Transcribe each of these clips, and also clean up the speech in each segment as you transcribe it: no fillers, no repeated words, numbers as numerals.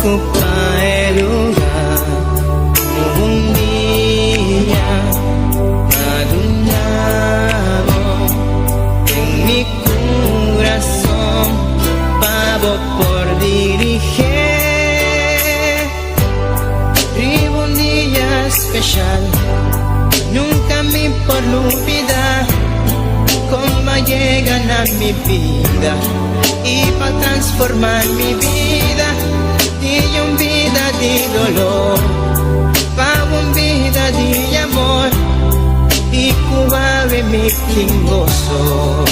ocupa el lugar un día madunado en mi corazón, pavo por dirigir. Vivo un día especial, nunca me por olvidar cómo llegan a mi vida y para transformar mi vida, de una vida de dolor para una vida de amor y cubave mi gozo.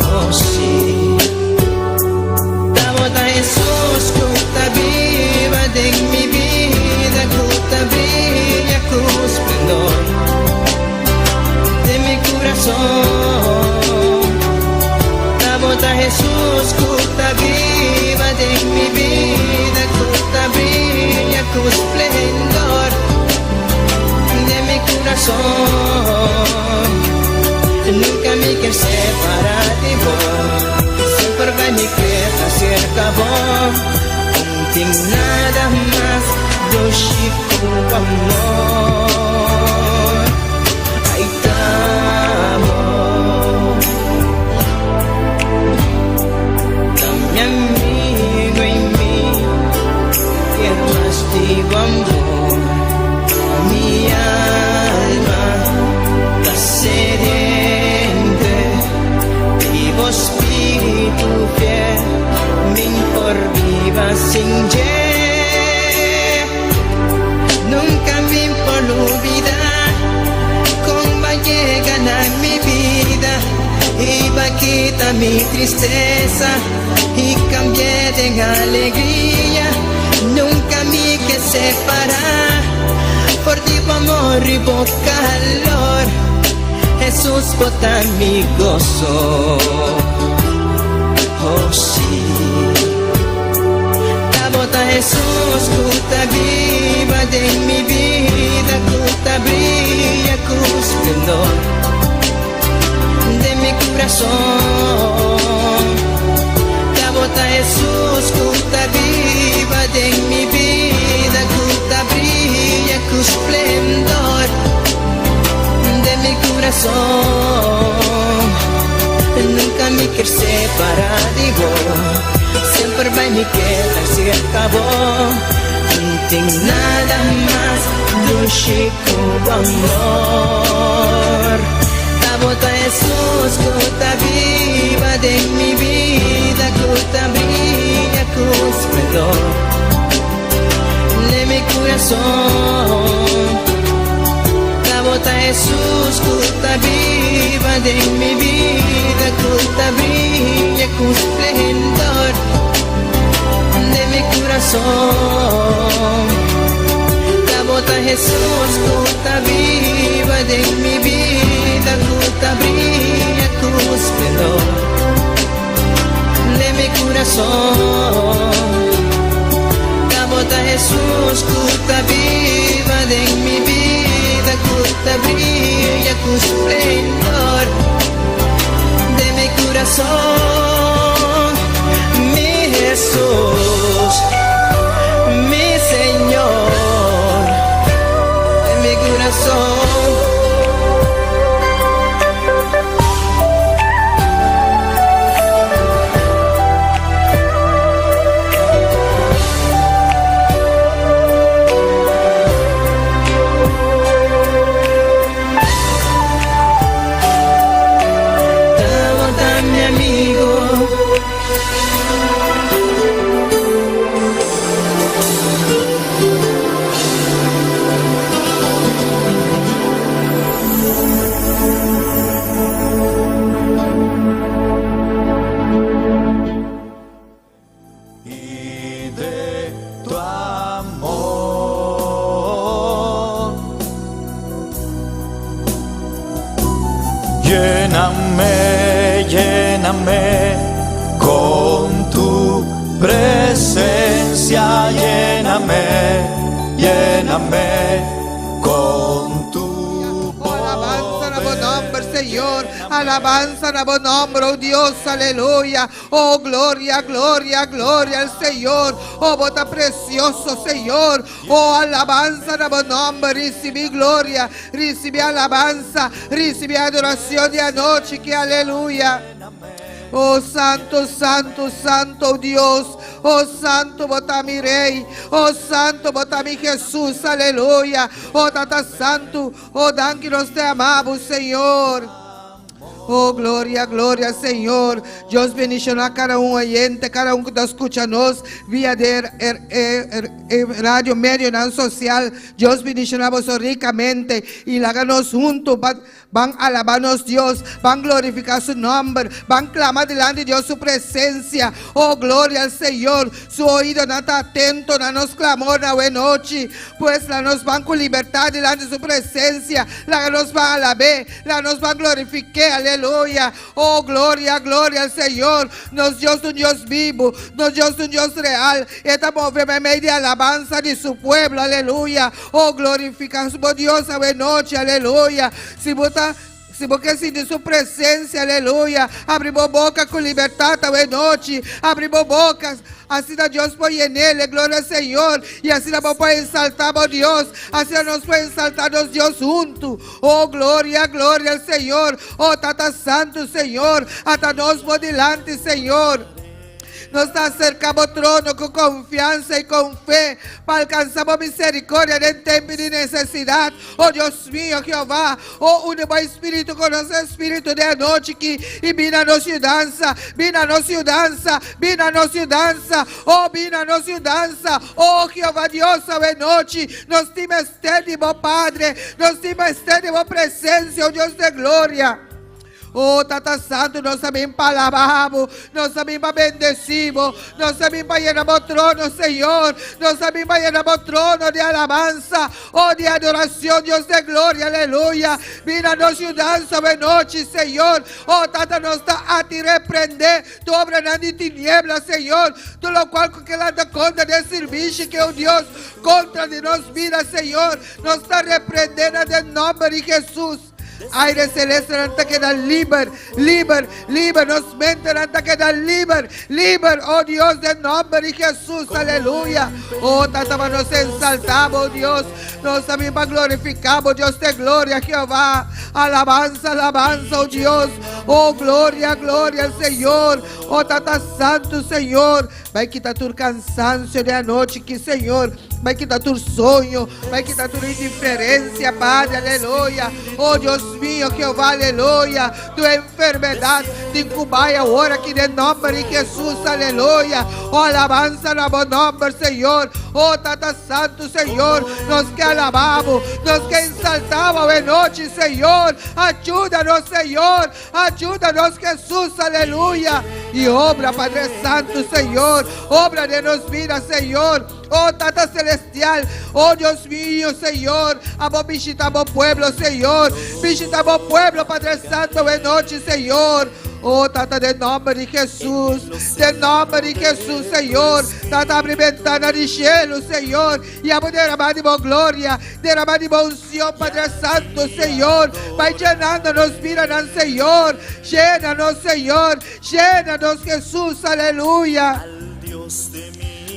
Oh sí, Tabota Jesús, que está viva de mi vida, que está brilla con esplendor de mi corazón. Tabota Jesús, que está viva de mi vida, que está brilla con esplendor de mi corazón. Nunca me quiero separar de vos, siempre va mi queda cerca vos. Sin nada más, yo chico amor. Ahí estamos, mi amigo y mí, que más digo amor. Mi alma está sediente, vivo espíritu fiel, mi por viva sin ye. Nunca me por olvidar cómo llegan a mi vida y va a quitar mi tristeza y cambié de alegría. Nunca me que separar por ti amor y por calor. Jesús bota mi gozo. Oh sí, Tabota Jesús, que está viva de mi vida, que está brilla con esplendor de mi corazón. Tabota Jesús, que está viva de mi vida, que está brilla con esplendor de mi corazón. Nunca me quiero separar de vos, siempre va mi queda cerca vos. No tengo nada más de un chico amor. Tabota Jesús, que está viva de mi vida, que está brilla con esplendor de mi corazón. Tabota Jesús, que está viva de mi vida, que está brilla con esplendor de mi corazón. Tabota Jesús, que está viva de mi vida, que está brilla con esplendor de mi corazón. Tabota Jesús, que está viva de mi vida, que está brilla con esplendor de mi corazón. Mi Jesús, mi Señor, de mi corazón. Lléname, lléname con tu presencia, lléname, lléname con tu Alabanza a nombre, Señor. Señor. Alabanza a tu nombre, oh Dios, aleluya. Oh, gloria, gloria, gloria al Señor. Oh, bota precioso, Señor. Oh, alabanza a tu nombre, recibe gloria, recibe alabanza, recibe adoración de anoche, que aleluya. Oh, santo, santo, santo Dios. Oh, santo, bota mi rey. Oh, santo, bota mi Jesús, aleluya. Oh, tata santo, oh, dan que nós te amamos, Senhor. Oh, glória, glória, Senhor. Deus bendiga a cada oyente, cada que está escutando via de rádio, médio social. Deus bendiga-nos ricamente e láganos juntos. Van a alabarnos Dios, van a glorificar su nombre, van a clamar delante de Dios su presencia. Oh, gloria al Señor. Su oído no está atento, no nos clamó la buena noche. Pues la nos van con libertad delante de su presencia. La nos van a alabar, la nos van a glorificar. Aleluya. Oh, gloria, gloria al Señor. Nos Dios un Dios vivo, nos Dios un Dios real. Estamos en medio de alabanza de su pueblo. Aleluya. Oh, glorifica su Dios a buena noche. Aleluya. Se você sentir sua presença, aleluia, abrimos boca com liberdade à noite, abrimos bocas, assim a Deus põe nele, glória ao Senhor, e assim nós podemos exaltar a Deus, assim nós podemos exaltar a Deus junto. Oh, glória, glória ao Senhor, oh, Tata Santo, Senhor, até nós por delante, Senhor. Nos acercamos ao trono com confiança e com fé para alcançar misericórdia em tempo de necessidade. Oh, Deus mío, Jeová, oh, une o Espírito com nosso Espírito de noite que e vina nossa dança, vina nossa dança, vina nossa dança, oh, vina nossa dança, oh, Jeová Deus, a noite, nós temos estendimos, Padre, nós temos estendimos presença, oh Deus de glória. Oh, Tata Santo, nós também alabamos, nós também bendecimos, nós também llenamos o trono, Senhor, nós também llenamos o trono de alabança, oh, de adoração, Deus de glória, aleluia. Vira nos dança de noite, Senhor, oh, Tata, nós está a te repreender, tu obra de tinieblas, Senhor, tu lo qual que ela dá conta de serviço que é o Deus contra de nós vida, Senhor, nós está repreendendo em nome de Jesus. Aire celeste não te queda livre, livre, livre, nos mente não te queda livre, livre, oh Deus, em nome de Jesus, aleluia. Oh, tata, nos exaltamos, oh Deus, nós também glorificamos, Deus de glória, Jeová, alabanza, alabanza, oh Deus, oh glória, glória, Senhor, oh tata santo, Senhor, vai quitar tu cansancio de noite, que Senhor, vai quitar tu sonho, vai quitar tu indiferença, Padre, aleluia. Oh Deus mío, Jeová, aleluia. Tu enfermidade, te incubai agora aqui em nome de Jesus, aleluia. Oh, alabança no bom nome, Senhor. Oh, Tata Santo, Senhor, nós que alabamos, nós que exaltamos em noite, Senhor. Ajuda-nos, Senhor, ajuda-nos, Jesus, aleluia. E obra, Padre Santo, Senhor, obra de nos vida, Senhor. Oh, Tata Celestial, oh Deus mío, Senhor, vamos visitar o pueblo, Senhor, visitar o pueblo, Padre Santo, em noite, Senhor. Oh, Tata, de nome de Jesus, Senhor, Tata, abre ventana de cielo, Senhor, e vamos derramar de boa glória, derramar de boa unção, Padre Santo, Senhor, vai llenando-nos, mira-nos, Senhor, llena-nos, Senhor, llena-nos, Jesus, aleluia.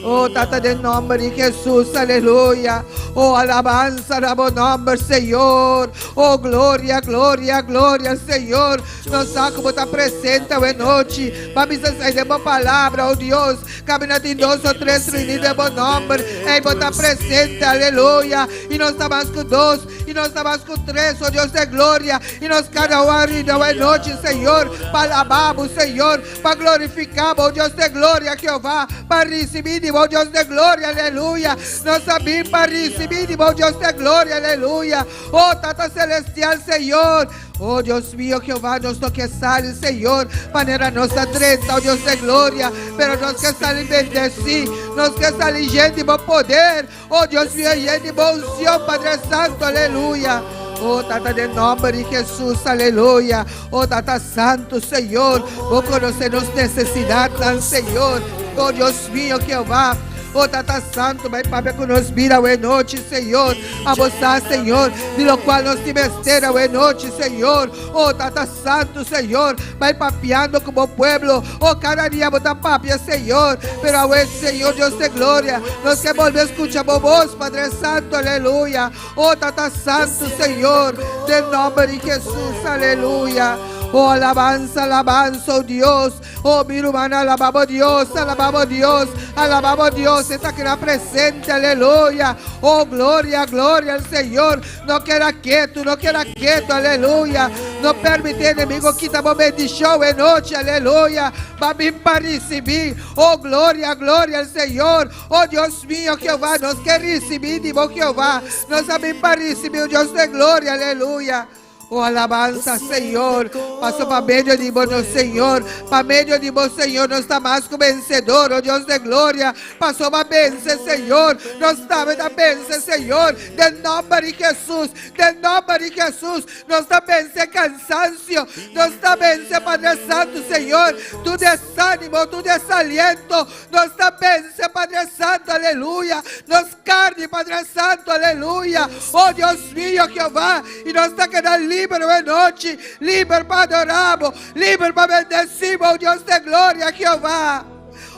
Oh, Tata, de nome de Jesus, aleluia. Oh, alabanza a bom nome, Senhor. Oh, glória, glória, glória, Senhor. Nós como está presente hoje noite. Vamos sair de boa palavra, oh Deus. Caminhando em 2 ou 3 reunidos de bom nome. Ei, está presente, aleluia. E nós estamos com 2, e nós estamos com 3, oh Deus de glória. E nós cada um arriba hoje noite, Senhor. Para alabarmos, Senhor. Para glorificar, oh Deus de glória, Jeová. Para receber bom Deus de glória, aleluia. Nós sabemos para receber de bom Deus de glória, aleluia. Oh, Tata Celestial, Senhor. Oh, Deus mío, Jeová, nós não quer sair, Senhor, maneira nossa treta, oh Deus de glória, pero nós quer sair bendecir, nós quer sair gente de bom poder, oh Deus mío, gente de bom unção, Padre Santo, aleluia. Oh, Tata, de nome de Jesus, aleluia. Oh, Tata Santo, Senhor, vou conhecer as necessidades, Senhor. Oh, Deus mío, Jeová. Oh, Tata Santo, Pai, Pai, que nos mira, buena noche, Senhor. A você, Senhor, de lo qual nos te mestera, buena noche, Senhor. Oh, Tata Santo, Senhor, vai papeando como pueblo. Oh, cada día bota papia, Senhor. Pero a vos, Senhor, Dios de gloria, nos que volver a escuchar vos, Padre Santo, aleluya. Oh, Tata Santo, Senhor, de nombre de Jesús, aleluya. Oh, alabanza, alabanza, oh Dios. Oh, mi hermana, alabamos Dios, alabamos Dios, alabamos Dios. Está aquí presente, aleluya. Oh, gloria, gloria al Señor. No queda quieto, no queda quieto, aleluya. No permite enemigo que estamos bendición en noche, aleluya. Va bien para recibir. Oh, gloria, gloria al Señor. Oh, Dios mío, Jehová, nos que recibir, digo Jehová. Nos va bien para recibir, Dios de gloria, aleluya. Oh, alabanza, Senhor. Passou para meio de vós, Senhor. Para meio de vós, Senhor, nós está mais que vencedor, oh Deus de glória. Passou para vencer, Senhor. Nós estamos a vencer, Senhor. De nome de Jesus. De nome de Jesus. Nós está vencer cansancio. Nós está vencer, Padre Santo, Senhor. Tu desânimo, tu desaliento. Nós está vencer, Padre Santo, aleluia. Nos carne, Padre Santo, aleluia. Oh, Deus mío, Jeová. E nós está quedando livre en noche, libre para adorarnos, libre para bendecirnos, oh Dios de gloria, Jehová.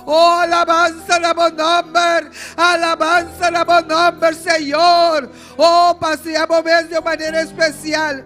Oh, alabanza a buen nombre, alabanza a buen nombre, Señor. Oh, paseamos de manera especial.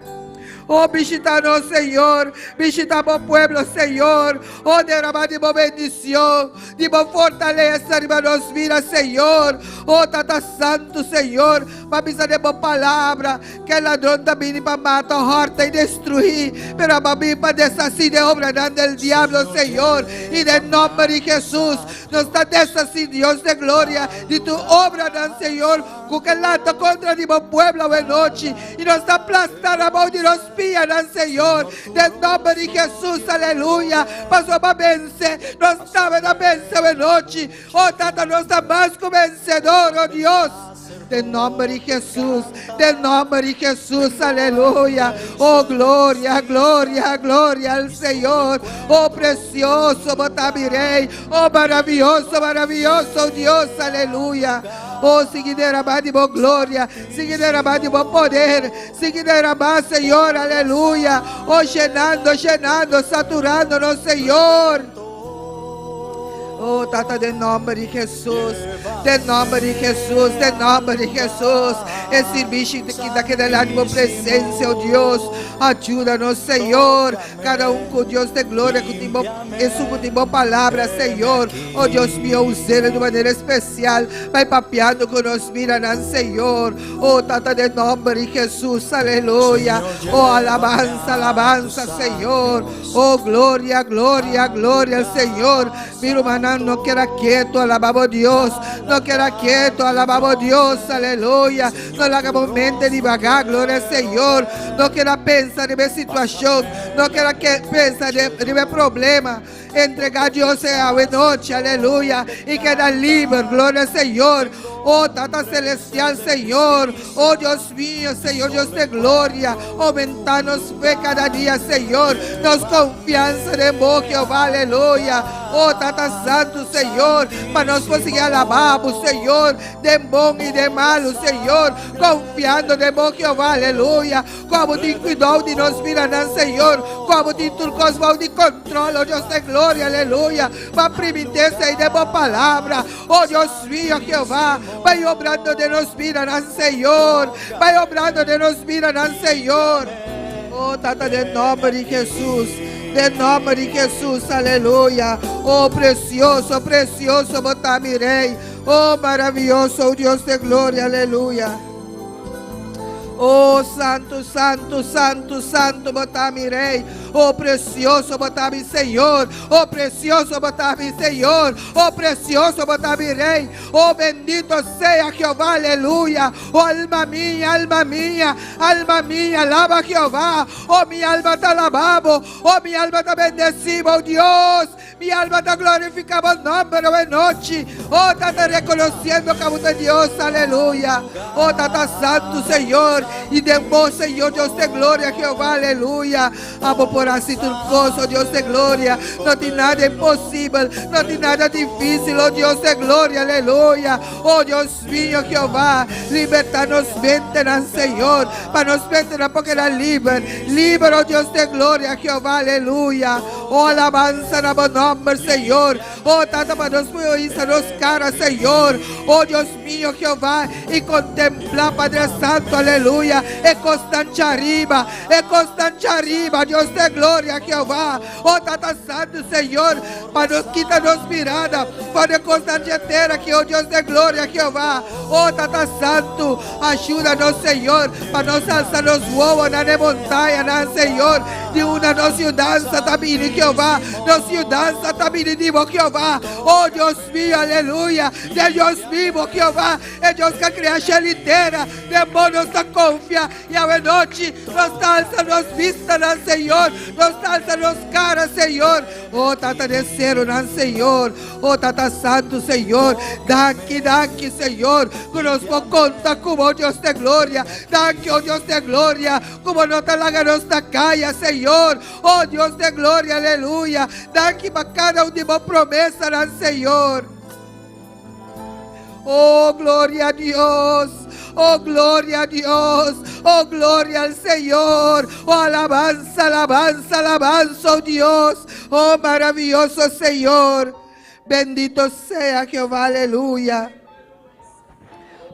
Oh, visítanos, Senhor. Visitamos o pueblo, Senhor. Oh, derramamos bendição, de fortaleza, de nos mira, Senhor. Oh, Tata Santo, Senhor. Para pisar de boa palavra, que o ladrão também para matar, horta e destruir. Pero para mim, para desasir de obra del diablo, Senhor. E de nome de Jesus, nos está desasir, Deus de glória, de tu obra, Senhor. Com que lata contra de bom pueblo, en noite. E nos está aplastar a mão de nós. Senhor, de nome de Jesus, aleluia. Passou para vencer, nós estamos na benção em noite. Oh, Tata, nós estamos mais que vencedor, oh Deus. De nome de Jesus, de nome de Jesus, aleluia. Oh, glória, glória, glória ao Senhor. Oh, precioso, botamirei. Oh, maravilhoso, maravilhoso, oh Deus, aleluia. Oh, sigue derramar de boa glória, sigue derramar de bom poder, sigue derramar, Senhor, aleluia. Oh, llenando, llenando, saturando-nos, Senhor. Oh, Tata, de nome de Jesus, de nome de Jesus, de nome de Jesus. Esse bicho que daquele lado de presença, oh Deus, ajuda-nos, Senhor. Cada com Deus de glória, com de boa palavra, Senhor. Oh Deus meu, usando de maneira especial, vai papeando com nós, mira, Senhor. Oh, Tata, de nome de Jesus, aleluia. Oh, alabanza, alabanza, Senhor. Oh, glória, glória, glória ao Senhor. Mira, maná, no queda quieto, alabamos a Dios. No queda quieto, alabamos a Dios, aleluya. No le hagamos mente devagar, gloria al Señor. No queda pensar en mi situación. No queda pensar en mi problema. Entregar a Dios a la noche, aleluya. Y quedar libre, gloria al Señor. Oh, Tata Celestial, Senhor. Oh, Deus mío, Senhor, Deus de glória. Aumentar-nos fé cada dia, Senhor. Nos confiança de bom, Jeová, aleluia. Oh, Tata Santo, Senhor. Para nós conseguir alabar o Senhor de bom e de malo, Senhor. Confiando de bom, Jeová, aleluia. Como tem cuidado de nós, mirarão, Senhor. Como tem turcos mãos de controle, oh Deus de glória, aleluia. Para permitir sair de boa palavra. Oh, Deus mío, Jeová. Vai obrando de nos mirarán, Senhor. Vai obrando de nos mirarán, Senhor. Oh, Tata, de nome de Jesus. De nome de Jesus, aleluia. Oh, precioso, precioso, botamirei. Oh, maravilhoso, oh Deus de glória, aleluia. Oh, santo, santo, santo, santo, botamirei. Oh, precioso, botar-me, Senhor. Oh, precioso, botar-me, Senhor. Oh, precioso, botar-me, Rei. Oh, bendito seja Jeová, aleluia. Oh, alma minha, alma minha, alma minha, alaba a Jeová. Oh, minha alma está alabando. Oh, minha alma está bendecida, oh Deus. Minha alma está glorificando o nome de noite. Oh, está reconhecendo que é Deus, aleluia. Oh, está santo, Senhor. E de bom, Senhor, Deus de glória, Jeová, aleluia. Amo fosse turcoso, Dios de gloria. No tem nada impossível, não tem nada difícil, oh Dios de gloria, aleluya. Oh Dios mío, Jehová, liberta-nos mente, Señor, para nos mente porque era libre, libre, oh Dios de gloria, Jehová, aleluya. Oh, alabanza na bom nombre, Señor. Oh, tata para nos poisa nos cara, Señor. Oh, Dios mío, Jehová, e contemplar, Padre Santo, aleluya. E constante arriba, Dios de gloria, Jehová. Oh, tata santo, Señor, para nos quitar-nos mirada, para constante eterna, que oh Dios de gloria, Jehová. Oh, tata santo, ajuda-nos, Señor, para nos alçar nos voos na montanha, Señor, de uma nossa dança também, Jehová, nossa dança também, Jehová. Oh, Deus mío, aleluia, de Deus vivo, Jehová, é Deus que cria a shell inteira, demônios da confia, e a noite, nos alça, nos vista, Senhor, nos alça, nos cara, Senhor. Oh, tata desceram, Senhor, oh, tata santo, Senhor, daqui, Senhor, conosco conta como Deus de glória, daqui, oh Deus de glória, como não te láganos da caia, Senhor, oh Deus de glória, aleluia, daqui para cada de boa promessa, Senhor. Oh, glória a Deus. Oh, gloria a Dios, oh, gloria al Señor, oh, alabanza, alabanza, alabanza, oh Dios, oh, maravilloso Señor, bendito sea Jehová, aleluya.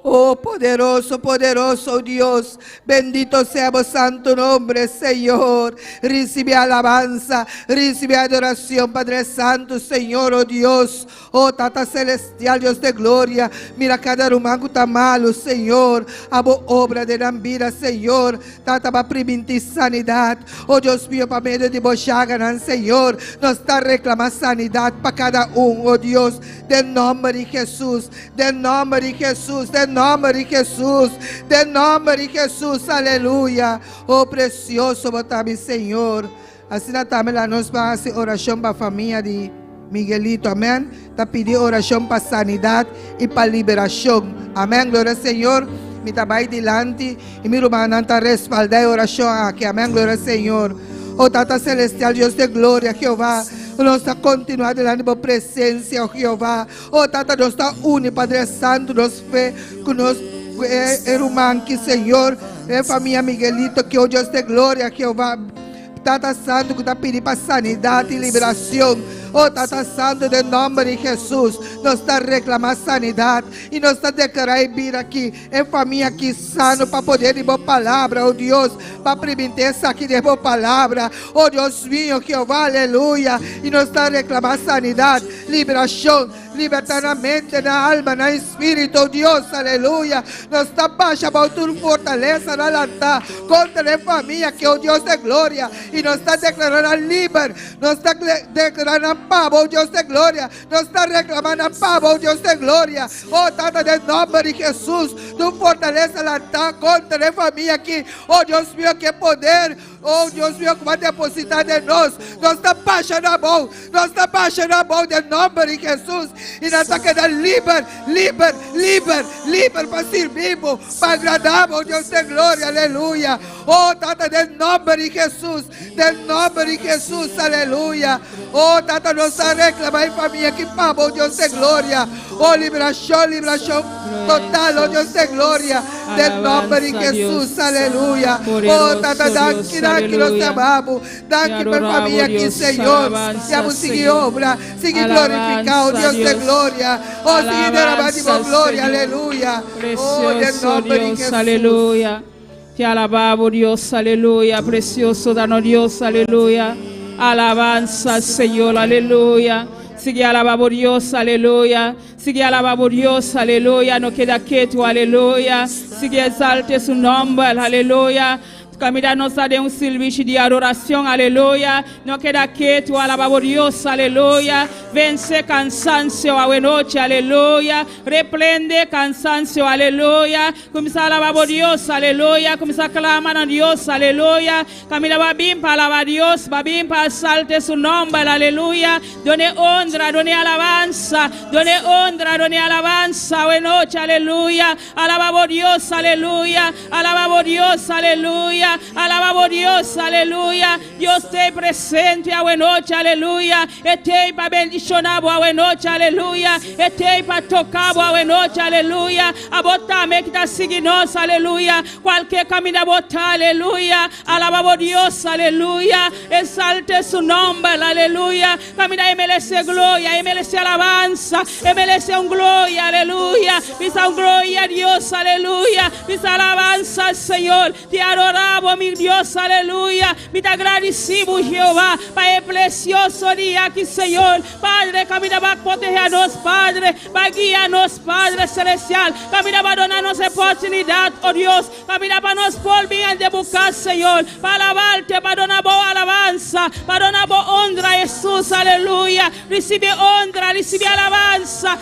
Oh, poderoso, poderoso Dios, bendito sea vos santo nombre, Señor. Recibe alabanza, recibe adoración, Padre Santo, Señor, oh Dios. Oh, Tata Celestial, Dios de gloria. Mira cada rumango tá malo, Señor. A boa obra de Nambira, Señor. Tata para permitir sanidade. Oh, Deus mío, para meio de bochaga, Señor. Nós está reclamando sanidade para cada oh Deus. De nome de Jesus, de nome de Jesus, de nome de Jesus, de nome de Jesus, aleluia. Oh, precioso, botar-me, Senhor. Assim também lá nós vamos fazer oração para a família de Miguelito, amém? Está pedindo oração para sanidade e para liberação, amém? Glória ao Senhor. Me trabalho dilante e me rumananta respaldar a oração aqui, amém? Glória ao Senhor. Oh, Tata Celestial, Deus de glória, Jeová. Nós está continuando delante da presença, oh Jeová. Oh, Tata, nós está unidos, Padre Santo, nós fé, que nós irmão, que Senhor, família Miguelito, que oh Deus de glória, Jeová. Tata Santo, que está pedindo para sanidade e liberação. Oh, Tata Santo, em nome de Jesus, nós está reclamando sanidade e nós está declarando vir aqui, em família aqui sano, para poder de boa palavra, oh Deus, para permitir essa aqui de boa palavra, oh Deus mío, Jeová, aleluia, e nós está reclamando sanidade, liberação, libertar a mente, na alma, no espírito, oh Deus, aleluia, nós está baixa para tua fortaleza, na altar, contra a família, que oh Deus de glória, e nós está declarando livre, nós está declarando pavo, oh Deus de glória, nós está reclamando pavo, oh Deus de glória, oh Tata, de nome de Jesus, tu fortaleza lá está contra a família aqui, oh Deus meu, que poder, oh Deus meu, que vai depositar em nós está baixando a mão, nós está baixando a mão de nome de Jesus, e nós está querendo livre para servirmos, para agradar, oh Deus de glória, aleluia, oh Tata, de nome de Jesus, aleluia, oh Tata, nós está reclamando família que pavo, oh Deus de glória, oh liberação total, oh Deus de glória, de nome de Jesus, aleluia, oh Tata, daqui nós te amamos, daqui para família aqui, Senhor, vamos seguir obra, seguir glorificar, oh Deus de glória, oh seguir derramar de boa glória, aleluia, oh de nome de Jesus, aleluia. Te alabamos, Dios, aleluya. Precioso danos Dios, aleluya. Alabanza, Señor, aleluya. Sigue alabamos Dios, aleluya. Sigue alabamos Dios, aleluya. No queda quieto, aleluya. Sigue exalte su nombre, aleluya. Camila nos da un servicio de adoración, aleluya. No queda quieto, alabamos Dios, aleluya. Vence cansancio a noche, aleluya. Reprende cansancio, aleluya. Comienza a alabar Dios, aleluya. Comienza a clamar a Dios, aleluya. Camila va bien para alabar a Dios, va bien para salte su nombre, aleluya. Done honra, done alabanza, done honra, done alabanza a noche, aleluya. Alabamos Dios, aleluya. Alabamos Dios, aleluya. aleluya. Alabamos Dios, aleluya. Dios te presente a buena noche, aleluya. Este para bendicionar a buena noche, aleluya. Este para tocar a buena noche, aleluya. A botar me que está siguiendo, aleluya. Cualquier camino a botar, aleluya. Alabamos Dios, aleluya. Exalte su nombre, aleluya. Camina y merece gloria, y merece alabanza, y merece un gloria, aleluya. Visa un gloria a Dios, aleluya. Visa alabanza al Señor. Te adoramos, mi Dios, aleluya. Me te agradecemos, Jehová, para el precioso día aquí, Señor. Padre, camina para protegernos, Padre, para guiarnos, Padre celestial. Camina para donarnos oportunidad, oh Dios. Camina para nos por bien de buscar, Señor. Para alabarte, para donar alabanza, para donar honra, Jesús, aleluya. Recibe honra, recibe alabanza,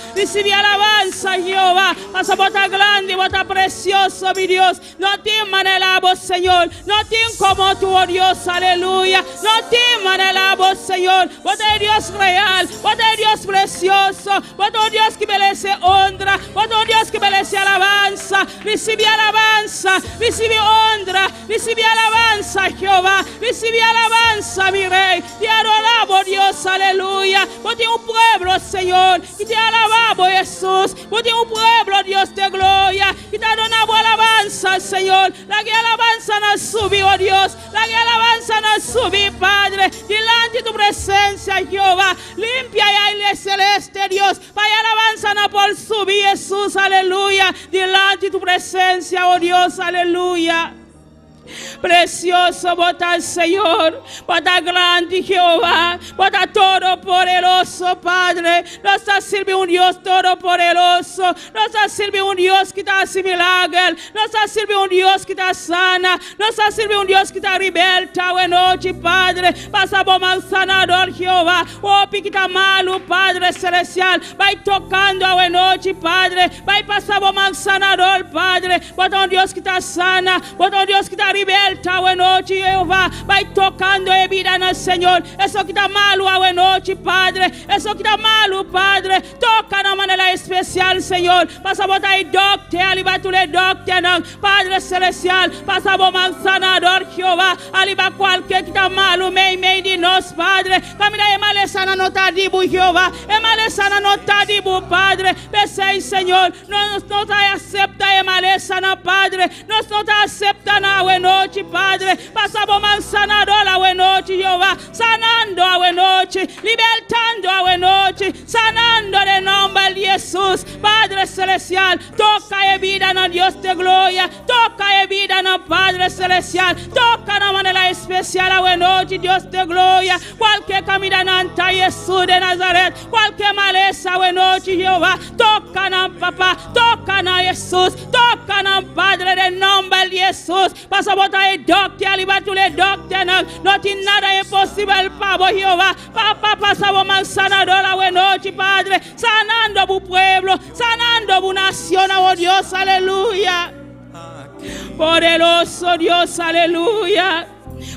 Jehová. Pasa bota grande, bota precioso, mi Dios. No te manelamos, Señor. No te como tú, oh Dios, aleluya. No te manelamos, Señor. Bota Dios real, bota Dios precioso, bota Dios que merece honra, bota Dios que merece alabanza. Recibe alabanza, recibe honra, recibe alabanza, Jehová. Recibe alabanza, mi Rey. Te adoramos, Dios, aleluya. Bota un pueblo, Señor, y te alabamos, Jesús. Bota un pueblo, Dios de gloria, y te adoramos alabanza, Señor. La que alabanza nos sube, oh Dios. La que alabanza nos sube, Padre. Delante de tu presencia, Jehová. Limpia y aire celeste, Dios. Vaya alabanza no por subir, Jesús, aleluya. Delante de tu presencia, oh Dios, aleluya. Precioso, bota el Señor, bota grande Jehová, bota todopoderoso, Padre. Nos sirve un Dios todopoderoso, nos sirve un Dios que te hace milagros, nos sirve un Dios que te sana, nos sirve un Dios que te liberta, buena noche, Padre. Pasa por sanador, Jehová, oh piquita malo, Padre celestial, vai tocando a buena noche, Padre, vai pasar por sanador, Padre. Bota un Dios que te sana, bota un Dios que te liberta, buena noche, Jehová. Vai tocando a vida no Señor. Eso que está malo, a buena noche, Padre. Eso que está malo, Padre. Toca de manera especial, Señor. Pasa a botar el doctor, aliba tu le doctor, Padre celestial. Pasa a botar sanador, Jehová. Aliba cualquier que está malo, me de nos, Padre. Camina, emale sana no está dibu, Jehová. Emale sana no está dibu, Padre. Besei, Señor. No te acepta, emale sana, Padre. No te acepta, na buena noche, Padre. Pasa por sanador a buena noche, Jehová. Sanando a buena noche, libertando a buena noche, sanando de nombre de Jesús, Padre celestial. Toca y vida no Dios de gloria, toca y vida no Padre celestial, toca de manera especial a buena noche, Dios de gloria. Cualquier caminante Jesús de Nazaret, cualquier maleza a buena noche, Jehová. Toca no papá, toca no Jesús, toca no Padre de nombre de Jesús. Pasa a botar el doctor, alibar tu le doctor, no tiene nada imposible para Jehová. Papá, pasa a botar sanador a buena noche, Padre, sanando a tu pueblo, sanando a tu nación, oh Dios, aleluya. Poderoso Dios, aleluya.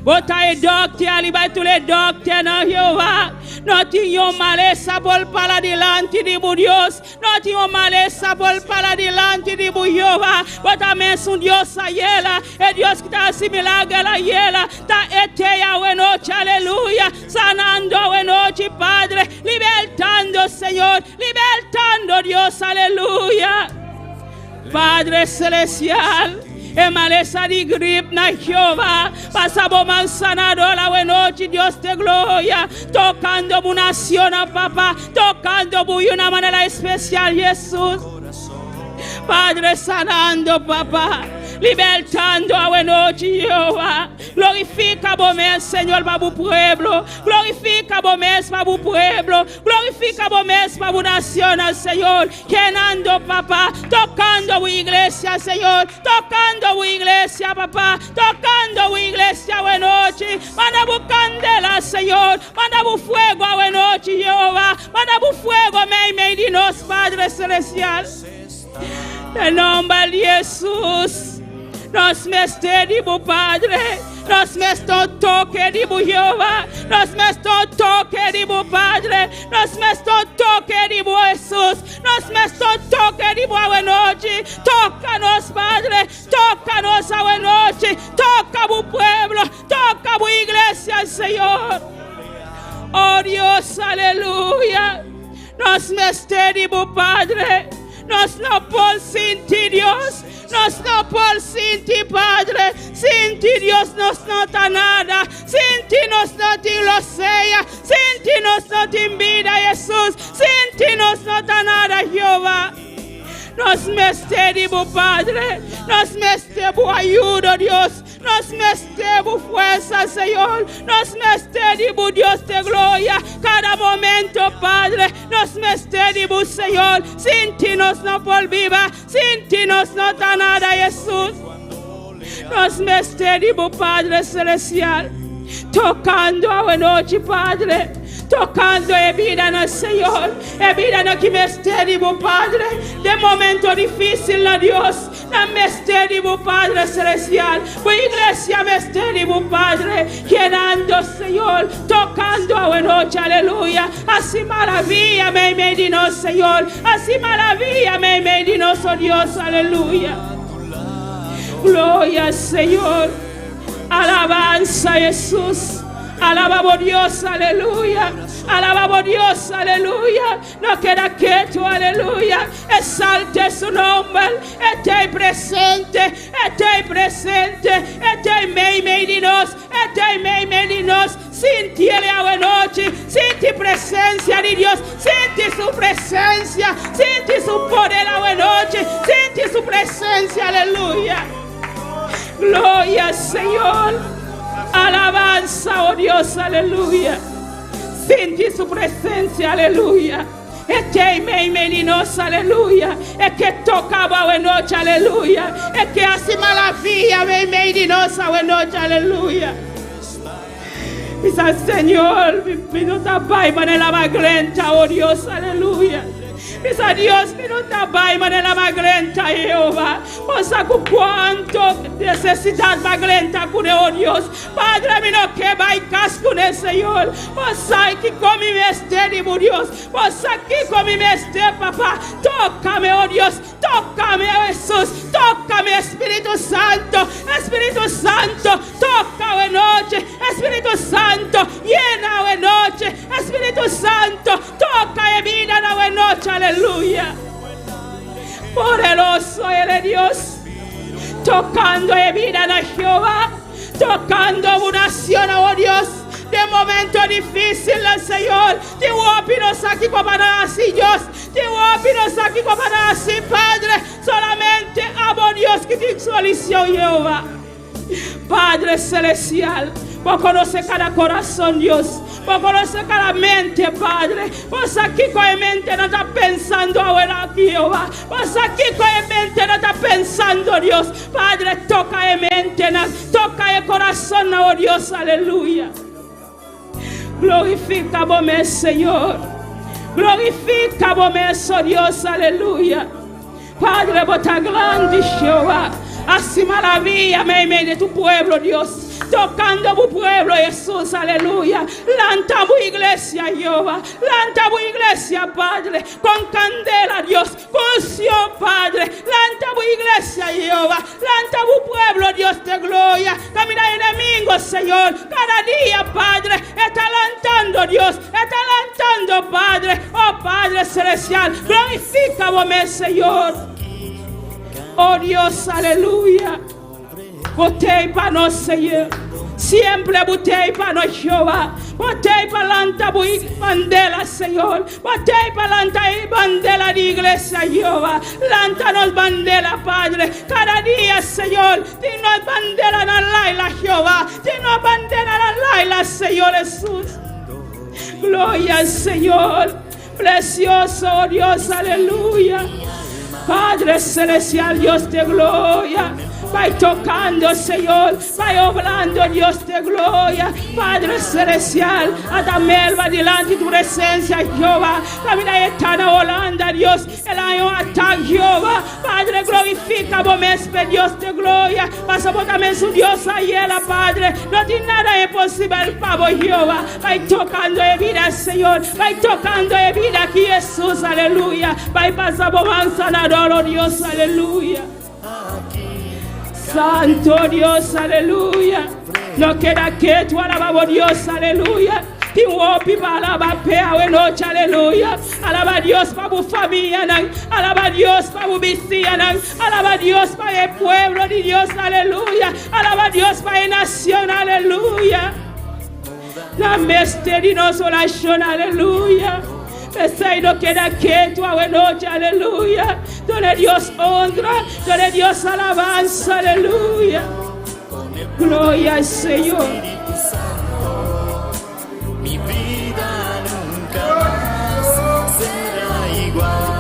Bota el doctor, alibar tu le doctor, Jehová. No tiene maleza por para delante de Dios. No tiene maleza por para delante de Jehová. Bota es un Dios a Yela. El Dios que te hace milagro a Yela. Ta etea buena noche, aleluya. Sanando buena noche, Padre. Libertando, Señor. Libertando, Dios, aleluya. Padre celestial. E maleza de gripe na Jehová. Pasa por sanador a buena noche, Dios de gloria. Tocando bu nación, papá. Tocando bu de una manera especial, Jesús. Padre sanando, papá. Libertando a buena noche, Jehová. Glorifica vos, Señor, para tu pueblo. Glorifica vos, para tu pueblo. Glorifica vos, para tu nación, Señor. Llenando, papá. Tocando tu iglesia, Señor. Tocando tu iglesia, papá. Tocando tu iglesia, buena noche. Manda tu candela, Señor. Manda tu fuego a buena noche, Jehová. Manda tu fuego, me de nos, Padre celestial. En nombre de Jesús. Nos mestedimos, Padre. Nos mesto toque di bu Jehová. Nos mesto toque di bu Padre. Nos mesto toque di bu Jesús. Nos mesto toque di bu a noche. Tócanos, Padre. Tócanos a noche. Toca bu pueblo. Toca bu iglesia, Señor. Oh Dios, aleluya. Nos meste di bu Padre. Nos no por sin ti, Dios. Nos no por sin ti, Padre. Sin ti, Dios, nos nota nada. Sin ti, nos nota lo sea. Sin ti, nos nota vida, Jesús. Sin ti, nos nota nada, Jehová. Nos meste di bu Padre. Nos meste bu ayuda, Dios. Nos meste bu fuerza, Señor. Nos meste di bu Dios de gloria. Cada momento, Padre. Nos meste di bu Señor. Sin ti nos no por viva. Sin ti nos nota nada, Jesús. Nos meste di bu Padre celestial. Tocando a noche, Padre. Tocando e vida no Señor. E vida no que meste bu Padre. De momento difícil, no Dios. Na meste bu Padre celestial. Bu iglesia meste bu Padre. Llenando, Señor. Tocando a noche, aleluya. Así maravilla me di no, Señor. Así maravilla me di no, oh Dios, aleluya. Gloria al Señor. Alabanza a Jesús. Alabamos Dios, aleluya. Alabamos Dios, aleluya. No queda quieto, aleluya. Exalte su nombre. Esté presente. Esté presente. Esté medinos. Esté medinos. Sinti a noche. Sinti presencia de Dios. Sinti su presencia. Sinti su poder a noche. Sinti su presencia, aleluya. Gloria al Señor. Alabanza, oh Dios, aleluya. Siente su presencia, aleluya. Este meninos, aleluya. Es que tocaba a noche, aleluya. Es que hace maravilla, meninos, a noche, aleluya. Dice Señor, mi no tapai manera magrenta, oh Dios, aleluya. Dice Dios, mi no tapai manera magrenta, Jehová. Posa con cuánto necesidad magrenta con oh Dios. Padre, mi no que va y casco en el Señor. Posa aquí con mi mestre, Dios. Posa aquí con mi mestre, papá. Tócame, oh Dios. Tócame, oh Jesús. Tócame, Espíritu Santo. Espíritu Santo. Toca de noche. Espíritu Santo. Llena de noche. Espíritu Santo. Toca de vida de noche. Aleluya. Poderoso eres Dios. Tocando de vida de Jehová. Tocando una nación, oh Dios. De momento difícil, Señor. Te guapinos aquí para así, Dios. Te guapinos aquí para así, Padre. Solamente amo Dios que te solución, Jehová. Padre celestial, vos conoces cada corazón, Dios. Vos conoces cada mente, Padre. Vos aquí con la mente no estás pensando ahora, Jehová. Vos aquí con la mente no estás pensando, Dios. Padre, toca la mente, toca el corazón, oh Dios, aleluya. Glorifica vos, Señor. Glorifica vos, oh Dios, aleluya. Padre, vos estás grande, Jehová. Así maravilla me de tu pueblo, Dios. Tocando tu pueblo, Jesús, aleluya. Lanta tu iglesia, Jehová. Lanta tu iglesia, Padre. Con candela, Dios. Con unción, Padre. Lanta tu iglesia, Jehová. Lanta tu pueblo, Dios de gloria. Camina enemigo, Señor. Cada día, Padre. Está lantando, Dios. Está lantando, Padre. Oh, Padre celestial. Glorifica vos, Señor. Oh Dios, aleluya. Botei para nós, Señor. Siempre botei para nós, Jehová. Botei para lanta bandera, Señor. Botei para lanta bandera de iglesia, Jehová. Lántanos bandera, Padre. Cada día, Señor. Dinos bandera en la laila, Jehová. Dinos bandera en la laila, Señor Jesús. Gloria al Señor. Precioso, oh Dios, aleluya. Padre celestial, Dios de gloria. vai tocando, Señor, vai obrando, Dios de gloria, Padre celestial, hasta melva delante de tu presencia, Jehová, camina eterna Holanda, Dios, el año ataque, Jehová, Padre, glorifica, momento, Dios de gloria, pasa por también su Dios ahí, Padre, no tiene nada imposible, Pavo, Jehová, vai tocando en vida, Señor, vai tocando en vida aquí, Jesús, aleluya, vai pasar por sanador, oh Dios, aleluya. Santo Dios, aleluya. No queda que tu alabamos, Dios, aleluya. Tiwopi para alabar pea noche, aleluya. Alaba a Dios para tu familia, alaba a Dios para tu vecina, alaba a Dios para el pueblo de Dios, aleluya. Alaba a Dios para la nación, aleluya. La misteriosa oración, aleluya. Pensei no queda quieto a noche, aleluya. Done Dios honra, done Dios alabanza, aleluya. Gloria al Señor. Mi vida nunca más será igual.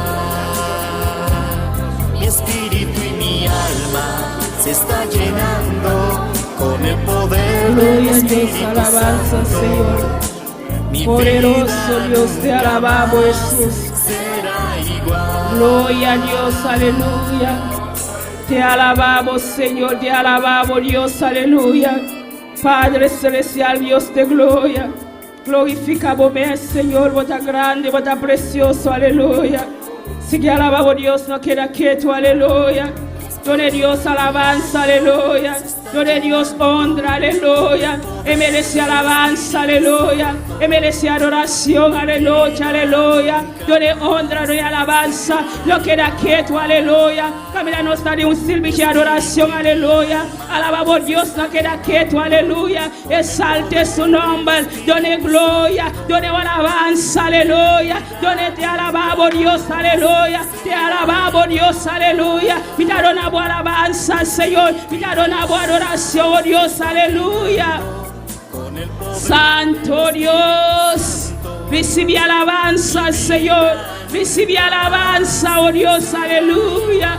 Mi espíritu y mi alma se está llenando con el poder Gloria del a Dios, Espíritu alabanza, Santo. Señor. Mi Poderoso vida Dios, te nunca alabamos, más Jesús. será igual. Gloria a Dios, aleluya. Te alabamos, Señor, te alabamos, Dios, aleluya. Padre celestial, Dios de gloria. Glorificamos, Señor, vos tan grande, vos tan precioso, aleluya. Sigue alabamos, Dios, no queda quieto, aleluya. Done Dios alabanza, aleluya. Done Dios honra, aleluya. Él merece alabanza, aleluya. Él merece adoración, aleluya, aleluya. Done honra, done alabanza. No queda quieto, aleluya. Camila nos da de un servicio de adoración, aleluya. Alabamos Dios, no queda quieto, aleluya. Exalte su nombre. Done gloria, done alabanza, aleluya. Done te alabamos Dios, aleluya. Te alabamos Dios, aleluya. Mira, dona alabanza, Señor. Mira, dona adoración, oh Dios, aleluya. Santo Dios, recibe alabanza, Señor. Recibe alabanza, oh Dios, aleluya.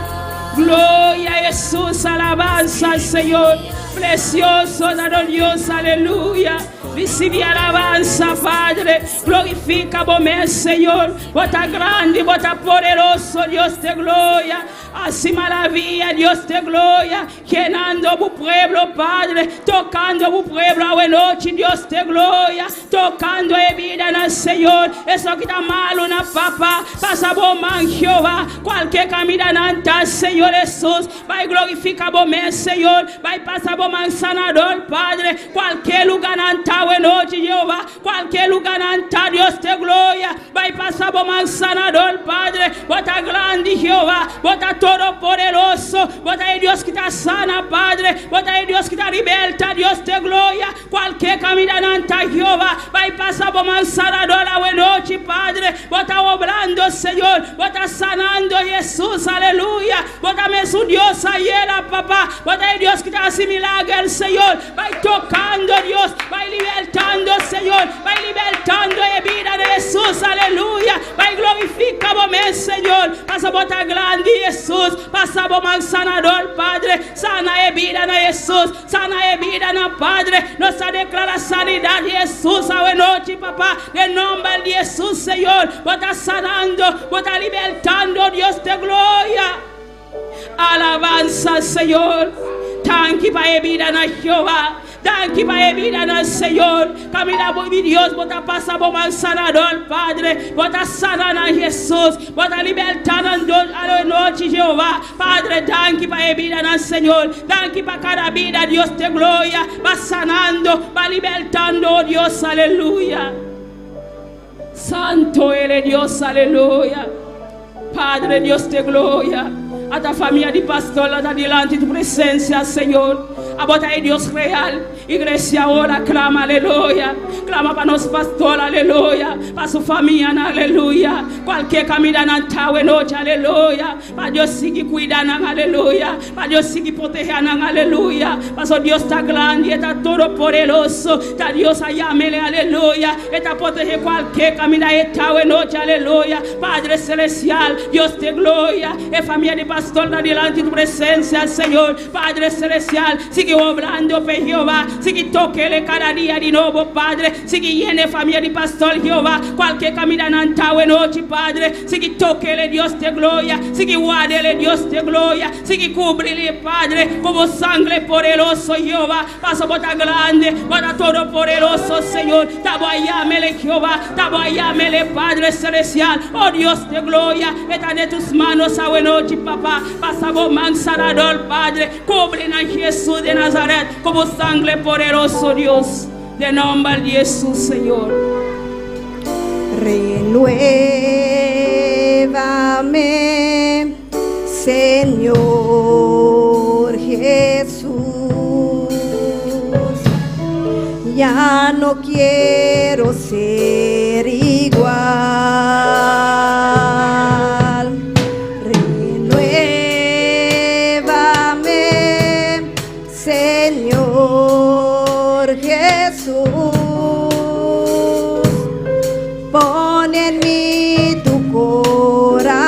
Gloria a Jesús, alabanza, Señor. Precioso, dado Dios, aleluya. Recibe alabanza, Padre. Glorifica vos, Señor. Vos tan grande, vos tan poderoso, Dios de gloria. Así maravilla, Dios de gloria. Llenando tu pueblo, Padre. Tocando tu pueblo a noche, Dios de gloria. Tocando en vida en el Señor. Eso que está malo, una papa. Pasa vos, man, Jehová. Cualquier caminante, Señor Jesús. Va y glorifica vos, Señor. Va y pasa vos, man, sanador, Padre. Cualquier lugar anta, noche, Jehová. Cualquier lugar anta, Dios de gloria. Va y pasa vos, man, sanador, Padre. Bota grande, Jehová. Bota todo poderoso. Bota el Dios que está sana, Padre. Bota el Dios que está liberta, Dios de gloria. Cualquier caminante, Jehová. Va y pasa vos, man, sanador, a noche, Padre. Bota obrando, Señor. Bota sanando, Jesús, aleluya. Bótame su Dios ayer, papá. Bota el Dios que está así milagro, el Señor. Va tocando, Dios. Va libertando, Señor. Va libertando en vida de Jesús, aleluya. Va glorificamos, Señor. Pasa bota grande, Jesús. Pasa por man sanador, Padre. Sana en vida de Jesús. Sana en vida de Padre. Nos declara sanidad de Jesús a noche, papá. En nombre de Jesús, Señor. Bota sanando, bota libertando, Dios de gloria. Alabanza, Señor. Thank you para vida de Jehová. Thank you para vida del Señor. Camina por mi Dios. Bota pasa por man sanador, Padre. Bota sanando a Jesús. Bota libertando a la noche, Jehová. Padre, thank you para vida del Señor. Thank you para cada vida, Dios de gloria. Va sanando, va libertando, Dios, aleluya. Santo eres Dios, aleluya. Padre, Dios de gloria. A ta familia de pastor, a delante de tu presencia, Señor. A bota de Dios real. Iglesia ahora clama, aleluya. Clama para los pastores, aleluya. Para su familia, aleluya. Cualquier camino en esta noche, aleluya. Para Dios sigue cuidando, aleluya. Para Dios sigue protegiendo, aleluya. Para Dios está grande, está todo poderoso. Está Dios allá, aleluya. Está protegiendo cualquier camino en esta noche, aleluya. Padre celestial, Dios te gloria. Es familia de pastor, delante de tu presencia, Señor. Padre celestial, sigue obrando, Jehová. Sigue toquele cada día de nuevo, Padre. Sigue llene familia de pastor, Jehová. Cualquier camino en esta noche, Padre. Sigue toquele, Dios te gloria. Sigue guardele, Dios te gloria. Sigue cubrirle, Padre, como sangre poderoso, Jehová. Paso bota grande, bota todo poderoso, Señor. Taboyamele, Jehová. Taboyamele, Padre celestial. Oh Dios de gloria. Está de tus manos a noche, papá. Pasa vos manzarador, Padre. Cubre en Jesús de Nazaret como sangre poderoso, Dios. De nombre de Jesús, Señor. Renuévame, Señor Jesús. Ya no quiero ser igual. Renuévame, Señor Jesús. Pon en mí tu corazón,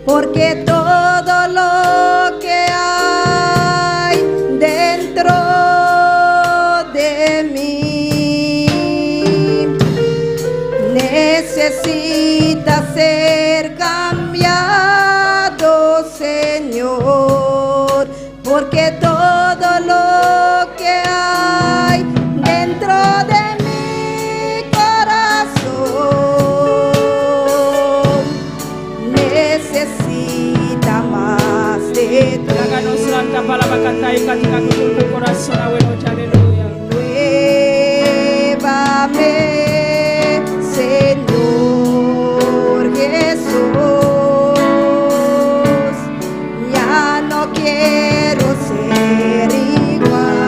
porque todo lo que hay dentro de mí necesita ser cambiado, Señor, porque todo lo que hay dentro de mi corazón necesita más de ti. Háganos santa palabra cantar y cantar con tu corazón, abuelo, aleluya. Renuévame, Señor Jesús. Ya no quiero ser igual.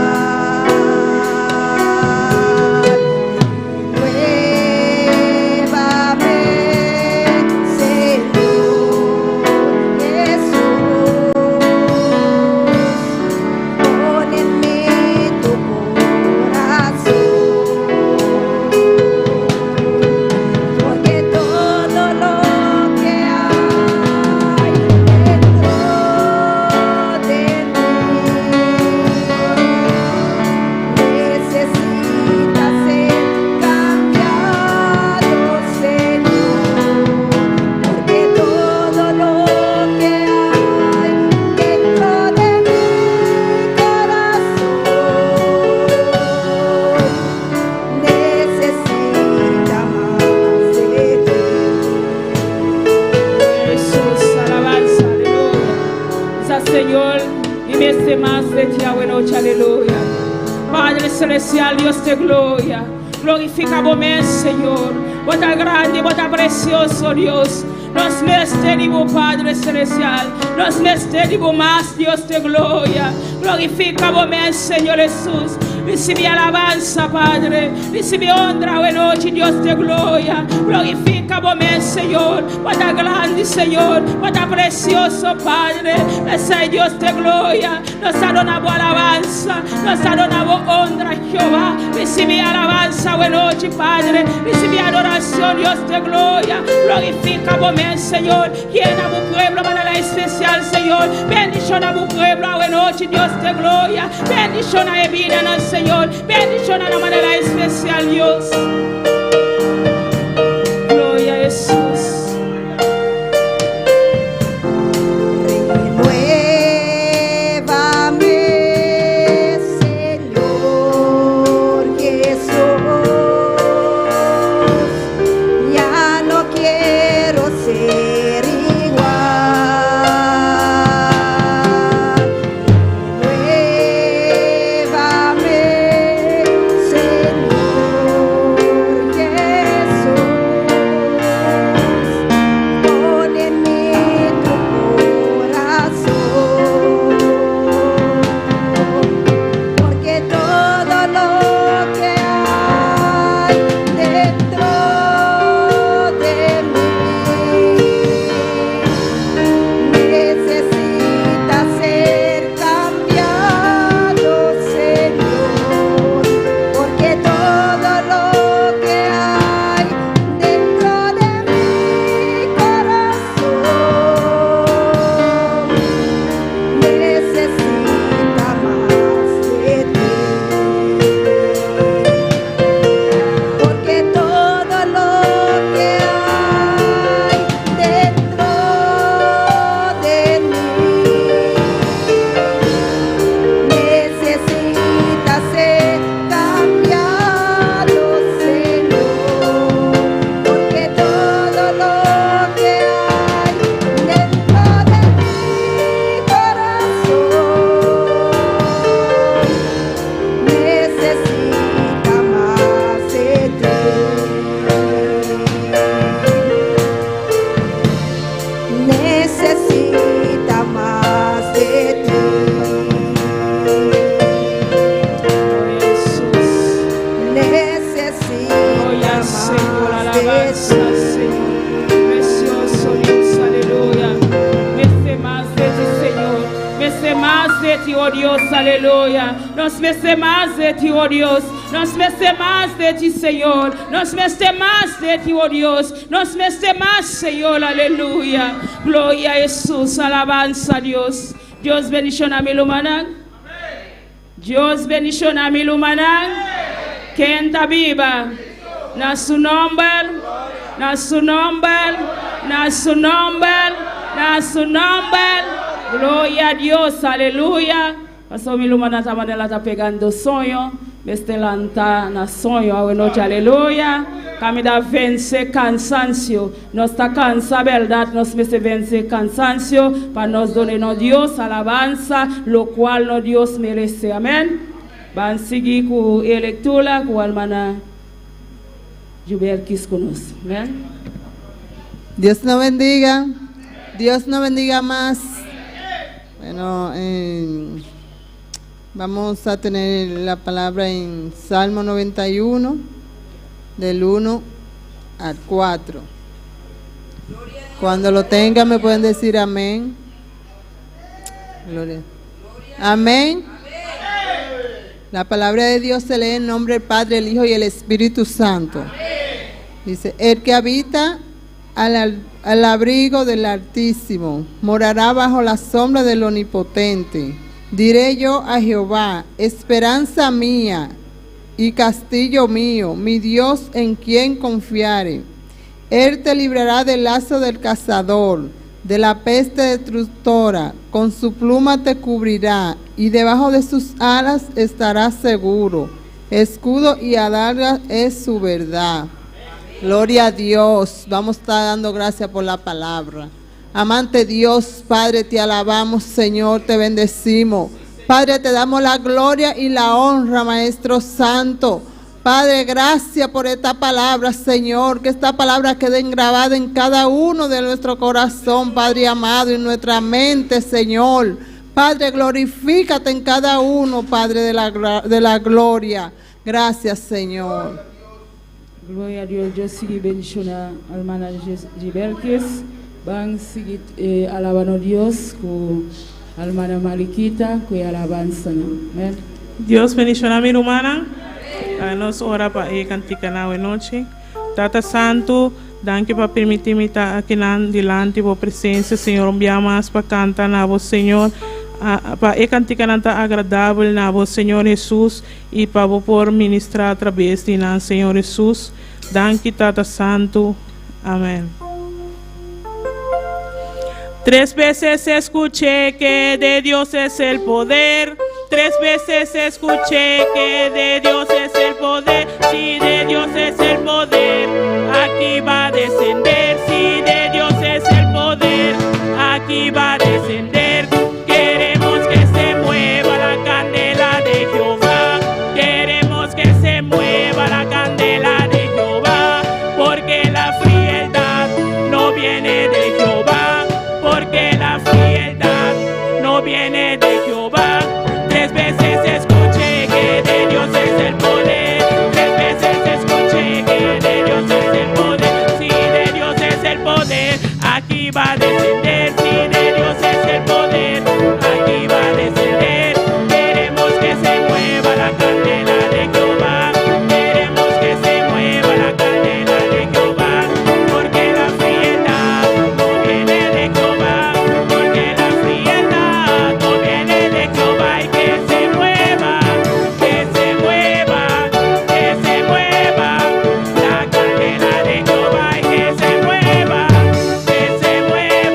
Renuévame, Señor Jesús. Pon en mí tu corazón, porque todo lo que hay dentro de mí necesita ser cambiado, Señor, porque todo lo que hay dentro de mi corazón necesita más de ti. Jesús, alabanza, aleluya. Esa Señor, y me hace más de ti, abuelo, aleluya. Padre celestial, Dios de gloria. Glorifica vos, Señor. Vos tan grande, vos tan precioso, Dios. Nos mesтерimos, Padre celestial. Nos mesтерimos más, Dios de gloria. Glorifica vos, Señor Jesús. Recibe alabanza, Padre. Recibe honra, buena noche, Dios de gloria. Glorifica vos, Señor. Vos tan grande, Señor. Vos tan precioso, Padre. Ese Dios de gloria. Nos adoramos alabanza. Nos adoramos honra, Jehová. Recibe alabanza, buena noche, Padre. Recibe adoración, Dios de gloria. Glorifica vos, Señor. Llena a tu pueblo de manera especial, Señor. Bendición a tu pueblo, buena noche, Dios de gloria. Bendición a la vida, no, Señor. Bendición a la manera especial, Dios. Gloria a Jesús. Renuévame, Señor Jesús. Ya no quiero ser igual. Renuévame, Señor ti, oh Dios, aleluya. Nos merece más de ti, oh Dios. Nos merece más de ti, Señor. Nos merece más de ti, oh Dios. Nos merece más, Señor, aleluya. Gloria a Jesús, alabanza a Dios. Dios bendición mi lumanang. Dios bendición mi lumanang. Kenta viva. Na su nombre, na su nombre, na su nombre, na su nombre. Gloria a Dios, aleluya. Pasó mi lumana también la está pegando sonho. Bestelanta na sonho a noche, aleluya. Camida vence cansancio. No está cansa, verdad, nos vence cansancio. Para nos donar Dios alabanza, lo cual no Dios merece. Amén. Van seguir con lectura, con hermana Gilberkis con nosotros. Amén. Dios nos bendiga. Dios nos bendiga más. Bueno, vamos a tener la palabra en Salmo 91, del 1 al 4. Cuando lo tengan me pueden decir amén. Gloria. Amén. La palabra de Dios se lee en nombre del Padre, el Hijo y el Espíritu Santo. Dice, el que habita al abrigo del Altísimo morará bajo la sombra del Omnipotente. Diré yo a Jehová, esperanza mía y castillo mío, mi Dios en quien confiare. Él te librará del lazo del cazador, de la peste destructora, con su pluma te cubrirá, y debajo de sus alas estarás seguro. Escudo y adarga es su verdad. Gloria a Dios. Vamos a estar dando gracias por la palabra. Amante Dios, Padre, te alabamos, Señor, te bendecimos. Padre, te damos la gloria y la honra, Maestro Santo. Padre, gracias por esta palabra, Señor, que esta palabra quede grabada en cada uno de nuestro corazón, Padre amado, y en nuestra mente, Señor. Padre, glorifícate en cada uno, Padre de la gloria. Gracias, Señor. Gloria a Dios. Yo sigo bendicionando a hermana Gilberkis. Van seguir alabando a Dios con hermana Mariquita, que alabanza. Amén. Dios bendicionar mi hermana. Nos ora para cantar na noche. Tata Santo, danke para permitir-me estar aqui delante por presença, Senhor. Enviamos para cantar na voz, Senhor. Para cantar agradável na voz, Senhor Jesus, e para por ministrar através de nós, Senhor Jesus. Danke, Tata Santo. Amém. 3 veces escuché que de Dios es el poder. 3 veces escuché que de Dios es el poder. Si de Dios es el poder, aquí va a descender. Si de Dios es el poder, aquí va a descender. Queremos que se mueva la candela de Jehová. Queremos que se mueva la candela de Jehová. Porque la frialdad no viene de Jehová. Porque la frialdad no viene de Jehová. 3 veces escuché que de Dios es el poder. 3 veces escuché que de Dios es el poder. Si de Dios es el poder, aquí va a descender. Si de Dios es el poder, aquí va a descender. Queremos que se mueva la candela de Jehová. Queremos que se mueva la candela de Jehová. Porque la frialdad no viene de Jehová. Porque la frialdad no viene de Jehová. Y que se mueva, que se mueva, que se mueva la candela de Jehová. Y que se mueva, que se mueva.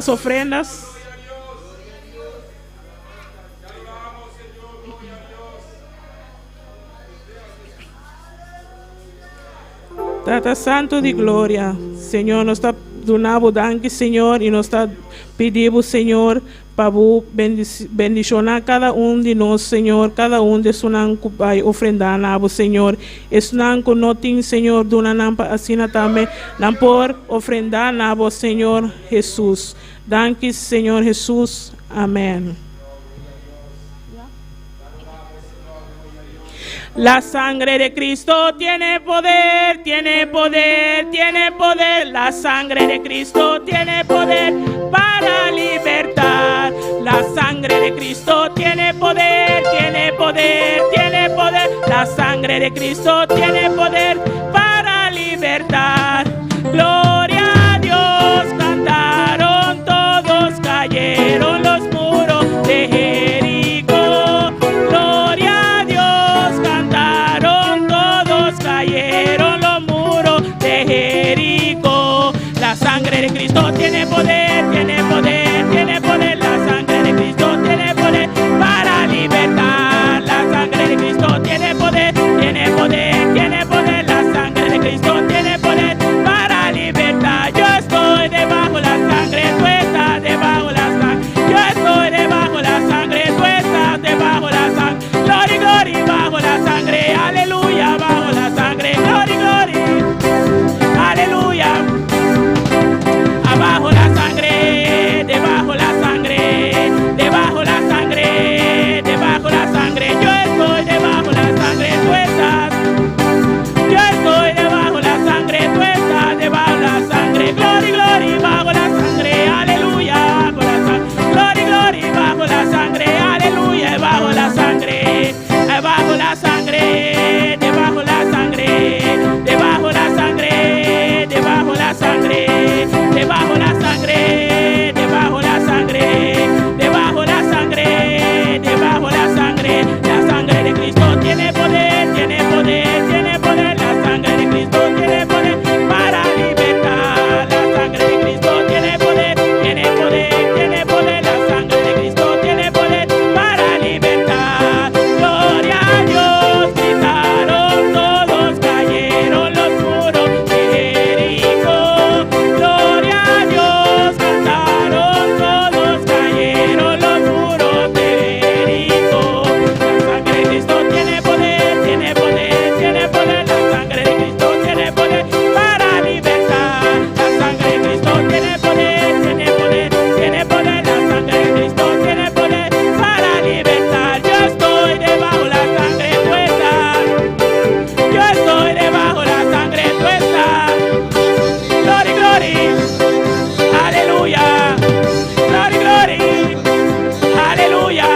las ofrendas. Tata Santo de Glória, Senhor, nós está donando danke, Senhor, e nós está pedindo, Senhor, para bendicionar cada de nós, Senhor, cada de sunan que vai ofrendar nabo, Senhor. Esunan que não tem, Senhor, dona nampa assim também, não por ofrendar nabo, Senhor Jesus. Danke, Senhor Jesus. Amém. La sangre de Cristo tiene poder, tiene poder, tiene poder. La sangre de Cristo tiene poder para libertar. La sangre de Cristo tiene poder, tiene poder, tiene poder. La sangre de Cristo tiene poder para libertar. Gloria a Dios, cantaron todos, cayeron los muros de Jericó. Gloria a Dios, cantaron todos, cayeron los muros de Jericó. La sangre de Cristo tiene poder, tiene poder, tiene poder. La sangre de Cristo tiene poder para libertar. La sangre de Cristo tiene poder, tiene poder, tiene poder. La sangre de Cristo tiene poder para libertar. Yo estoy debajo la sangre, tú estás debajo la sangre. Yo estoy debajo la sangre, tú estás debajo la sangre. Gloria, gloria, bajo la sangre, aleluya, bajo la sangre, gloria, gloria, aleluya. Abajo la sangre, debajo la sangre, debajo la sangre, debajo la sangre. Yo estoy debajo la sangre, tú estás. Yo estoy debajo la sangre, tú estás debajo la sangre. Gloria, gloria, bajo la sangre, aleluya, bajo la sangre. Gloria, gloria, bajo la sangre, aleluya, bajo la sangre. Bajo la sangre, debajo la sangre, debajo la sangre, debajo la sangre, debajo la sangre, debajo la sangre, debajo la sangre, debajo la sangre. La sangre de Cristo tiene poder, tiene poder, tiene poder. La sangre de Cristo tiene poder para libertar. La sangre de Cristo tiene poder, tiene poder, tiene poder. La sangre de Cristo tiene poder para libertar. Gloria a Dios, gritaron todos, cayeron los muros de Jericó. Gloria a Dios, cantaron todos, cayeron los muros de Jericó. La sangre de Cristo tiene poder, tiene poder, tiene poder. La sangre de Cristo tiene poder para libertar. La sangre de Cristo tiene poder, tiene poder, tiene poder. La sangre de Cristo tiene poder para libertar. Yo estoy debajo la sangre, tú estás. Yo estoy debajo la sangre, tú estás. Gloria, gloria, aleluya. Gloria, gloria, aleluya.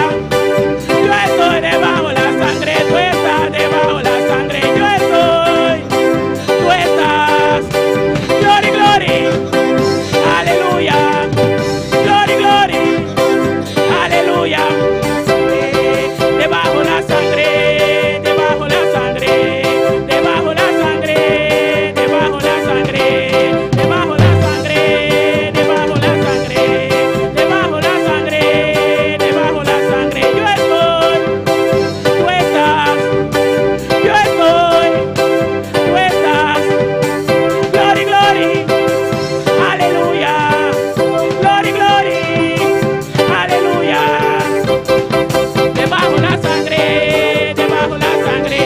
Yo estoy debajo la sangre, tú estás debajo la sangre. Yo estoy, tú estás. Gloria, gloria, aleluya. Gloria, gloria, aleluya. Debajo la sangre, debajo la sangre, debajo la sangre, debajo la sangre, debajo la sangre, debajo la sangre, debajo la sangre, debajo la sangre. Yo estoy, tú estás. Yo estoy, tú estás. Gloria, gloria, aleluya. Gloria, gloria, aleluya. Debajo la sangre, debajo la sangre,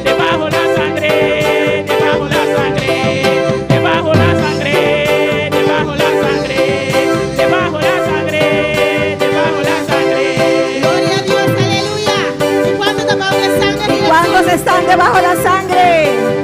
debajo la sangre, debajo la sangre, debajo la sangre, debajo la sangre, debajo la sangre, debajo la sangre. Gloria a Dios, aleluya. ¿Y cuántos debajo de la sangre de ¿Cuántos Jesús? están debajo la sangre?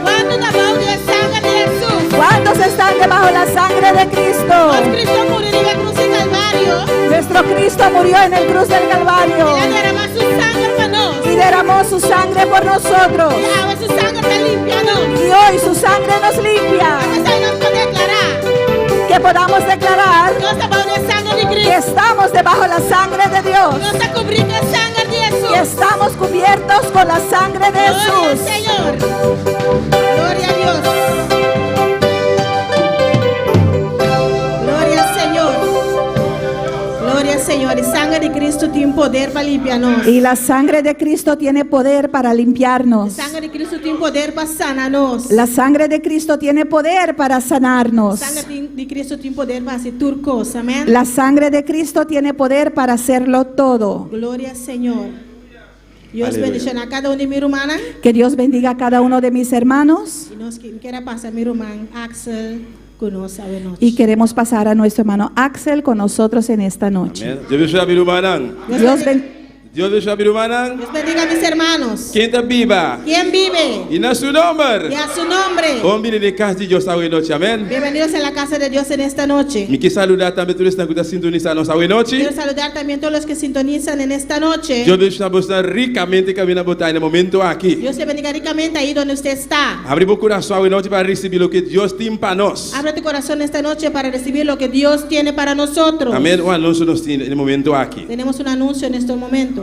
¿Cuántos debajo de la sangre de Jesús? ¿Cuántos están debajo la sangre de Cristo? Pues Cristo murió en la cruz del Calvario. Nuestro Cristo murió en el cruz del Calvario Él derramó su sangre para nosotros. y derramó su sangre por nosotros. Y ahora su sangre te limpia, ¿no? Y hoy su sangre nos limpia. Entonces ahí nos puede declarar. Que podamos declarar No está bajo la sangre de que Cristo. estamos debajo la sangre de Dios. No está cubriendo la sangre de Jesús. Que estamos cubiertos con la sangre de Gloria al Jesús. Señor. Gloria a Dios. Gloria al Señor. Señor. Y sangre de Cristo tiene poder para limpiarnos. Y la sangre de Cristo tiene poder para limpiarnos. Sangre de Cristo tiene poder para sanarnos. La sangre de Cristo tiene poder para sanarnos. Sangre de Cristo tiene poder para hacer turcos. Amén. La sangre de Cristo tiene poder para hacerlo todo. Gloria al Señor. Dios Aleluya. bendiga a cada uno de mi hermana. Que Dios bendiga a cada uno de mis hermanos. Y nos quiera pasar mi hermano Axel con nosotros esta noche. Y queremos pasar a nuestro hermano Axel con nosotros en esta noche. Amen. Dios bendiga biru manang. Dios bendiga. Dios bendiga biru manang. Dios bendiga a mis hermanos. Quem tá viva? ¿Quién vive? E na seu nome. Y a su nombre. Homem de casa de Deus esta noite. Amém. Bienvenidos a la casa de Dios en esta noche. Me quis saludar também todos que estão sintonizando esta noite. Quiero saludar también a todos los que sintonizan en esta noche. Deus bendiga você ricamente que vem botar no momento aqui. Dios te bendiga ricamente ahí donde usted está. Abre o coração esta noite para receber o que Deus tem para nós. Abre tu corazón esta noche para recibir lo que Dios tiene para nosotros. Amém. O anúncio nós temos no momento aqui. Tenemos un anuncio en estos momentos.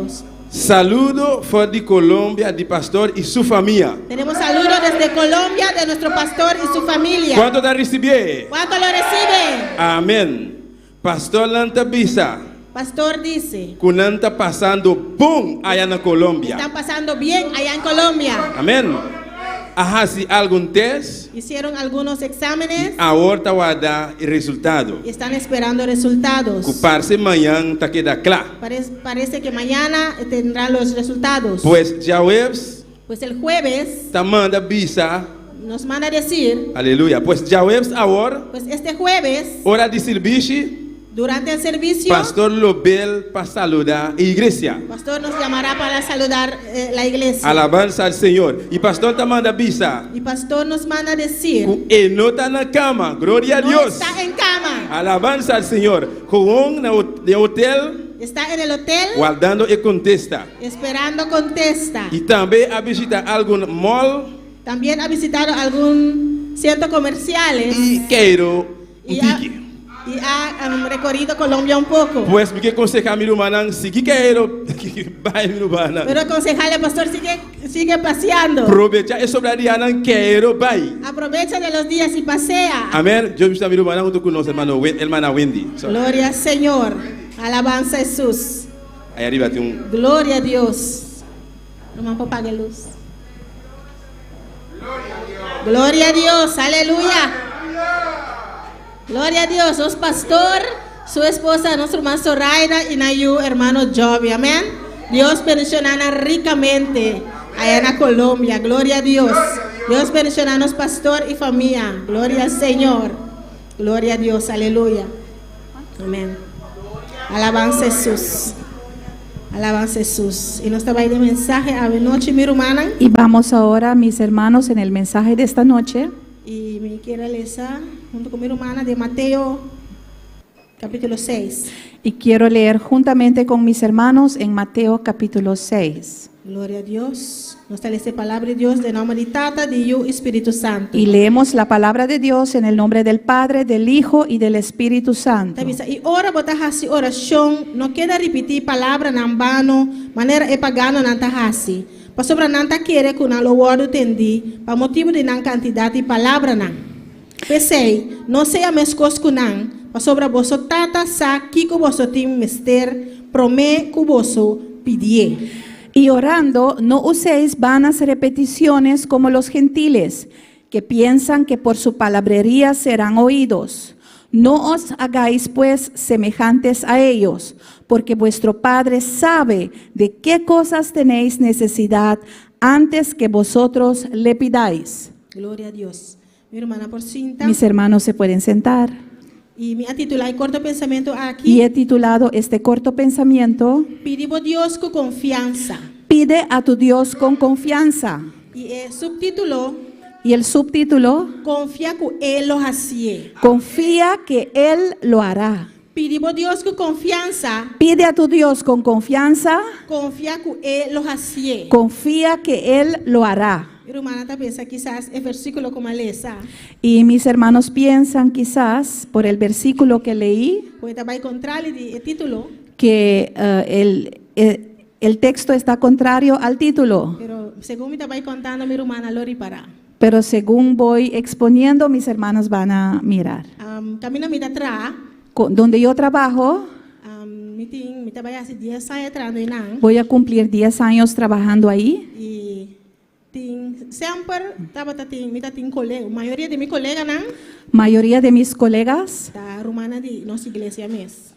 Saludo fora de Colômbia de pastor e sua família. Tenemos saludos desde Colombia de nuestro pastor y su familia. Quanto da receber? ¿Cuánto lo reciben? Amém. Pastor Lanta Bisa, Pastor dice, que não está passando bom aí na Colômbia. están pasando bien allá en Colombia. Amém. Ahasi algum teste, Hicieron algunos exámenes agora vai dar o resultado. y están esperando resultados. Que parece amanhã está queda claro. Parece que mañana tendrán los resultados. Pois já webs Pues el jueves tá manda Bisa, nos manda a decir, aleluia. Pois já webs agora, pues este jueves, hora de serviço, durante el servicio, pastor Lobel para saludar a igreja. pastor nos llamará para saludar la iglesia. Alabança ao Senhor. E pastor tá manda Bisa, Y pastor nos manda a decir, e não está na cama, glória a no Deus. está en cama, Alabança ao Senhor. Com no hotel, está en el hotel guardando e contesta. esperando contesta. E também a visitar algum mall También ha visitado algún centro comerciales e quero y um ha, pique. y ha recorrido Colombia un poco. Pois me que aconselhar meu irmão, se que quero, vai meu irmão. Pero aconsejarle, pastor, sigue paseando. Aproveita e sobraria não quero, vai. Aprovecha de los días y pasea. Amém. Eu estou meu irmão junto com nosso irmã Wendy. So, Gloria al Señor. Alabanza a Jesús. aí arriba tem um. Gloria a Dios. No me apague luz. Gloria a Dios. Aleluya. Gloria a Dios. Sos pastor, su esposa, nuestro hermano Zoraida y Nayu, hermano Joby. Amén. Dios bendicionana ricamente allá en Colombia. Gloria a Dios. Dios bendicionanos pastor y familia. Gloria al Señor. Gloria a Dios. Aleluya. Amén. Alabanza a Jesús. Alabanza a Jesús. Y nos estaba ahí de mensaje a noche, mi hermana. Y vamos ahora, mis hermanos, en el mensaje de esta noche. Y me quiero leer junto con mi hermana de Mateo capítulo 6. Y quiero leer juntamente con mis hermanos en Mateo capítulo 6. Gloria a Dios. Nos establece palabra de Dios de nombre de Tata, de Yu, Espíritu Santo. Y leemos la palabra de Dios en el nombre del Padre, del Hijo y del Espíritu Santo. Y ora botahasi oración, no queda repetir palabra en vano, manera e pagano nantahasi. Pastor nanta quiere que lo word tendi, pa motivo de nan cantidad de palabra nan. Pensei, no sea mescos kunan, pa sobra boso tata sa kiko boso tim mester, prome kuboso pidie. Y orando, no uséis vanas repeticiones como los gentiles, que piensan que por su palabrería serán oídos. No os hagáis pues semejantes a ellos, porque vuestro Padre sabe de qué cosas tenéis necesidad antes que vosotros le pidáis. Gloria a Dios. Mi hermana por cinta. Mis hermanos se pueden sentar. Y me ha titulado el corto pensamiento Y aquí. he titulado este corto pensamiento, Pedimos a Dios con confianza. Pide a tu Dios con confianza. Y el subtítulo, Y el subtítulo, confía que Él lo hacía. confía que Él lo hará. Pedimos a Dios con confianza. Pide a tu Dios con confianza, Confía que Él lo hacía. confía que Él lo hará. Mi hermana te piensa quizás el versículo como lesa. Y mis hermanos piensan quizás por el versículo que leí Porque te va a encontrar el título. que el texto está contrario al título, Pero según me te va contando mi hermana Lori para. pero según voy exponiendo, mis hermanos van a mirar. Camino mira atrás. Donde yo trabajo, Mi me trabalhar hace 10 anos entrando em Nang. Voy a cumplir 10 años trabajando ahí. E sempre tem colega, a maioria de meus colegas Nang, Mayoría de mis colegas da romana de nossa igreja mesmo.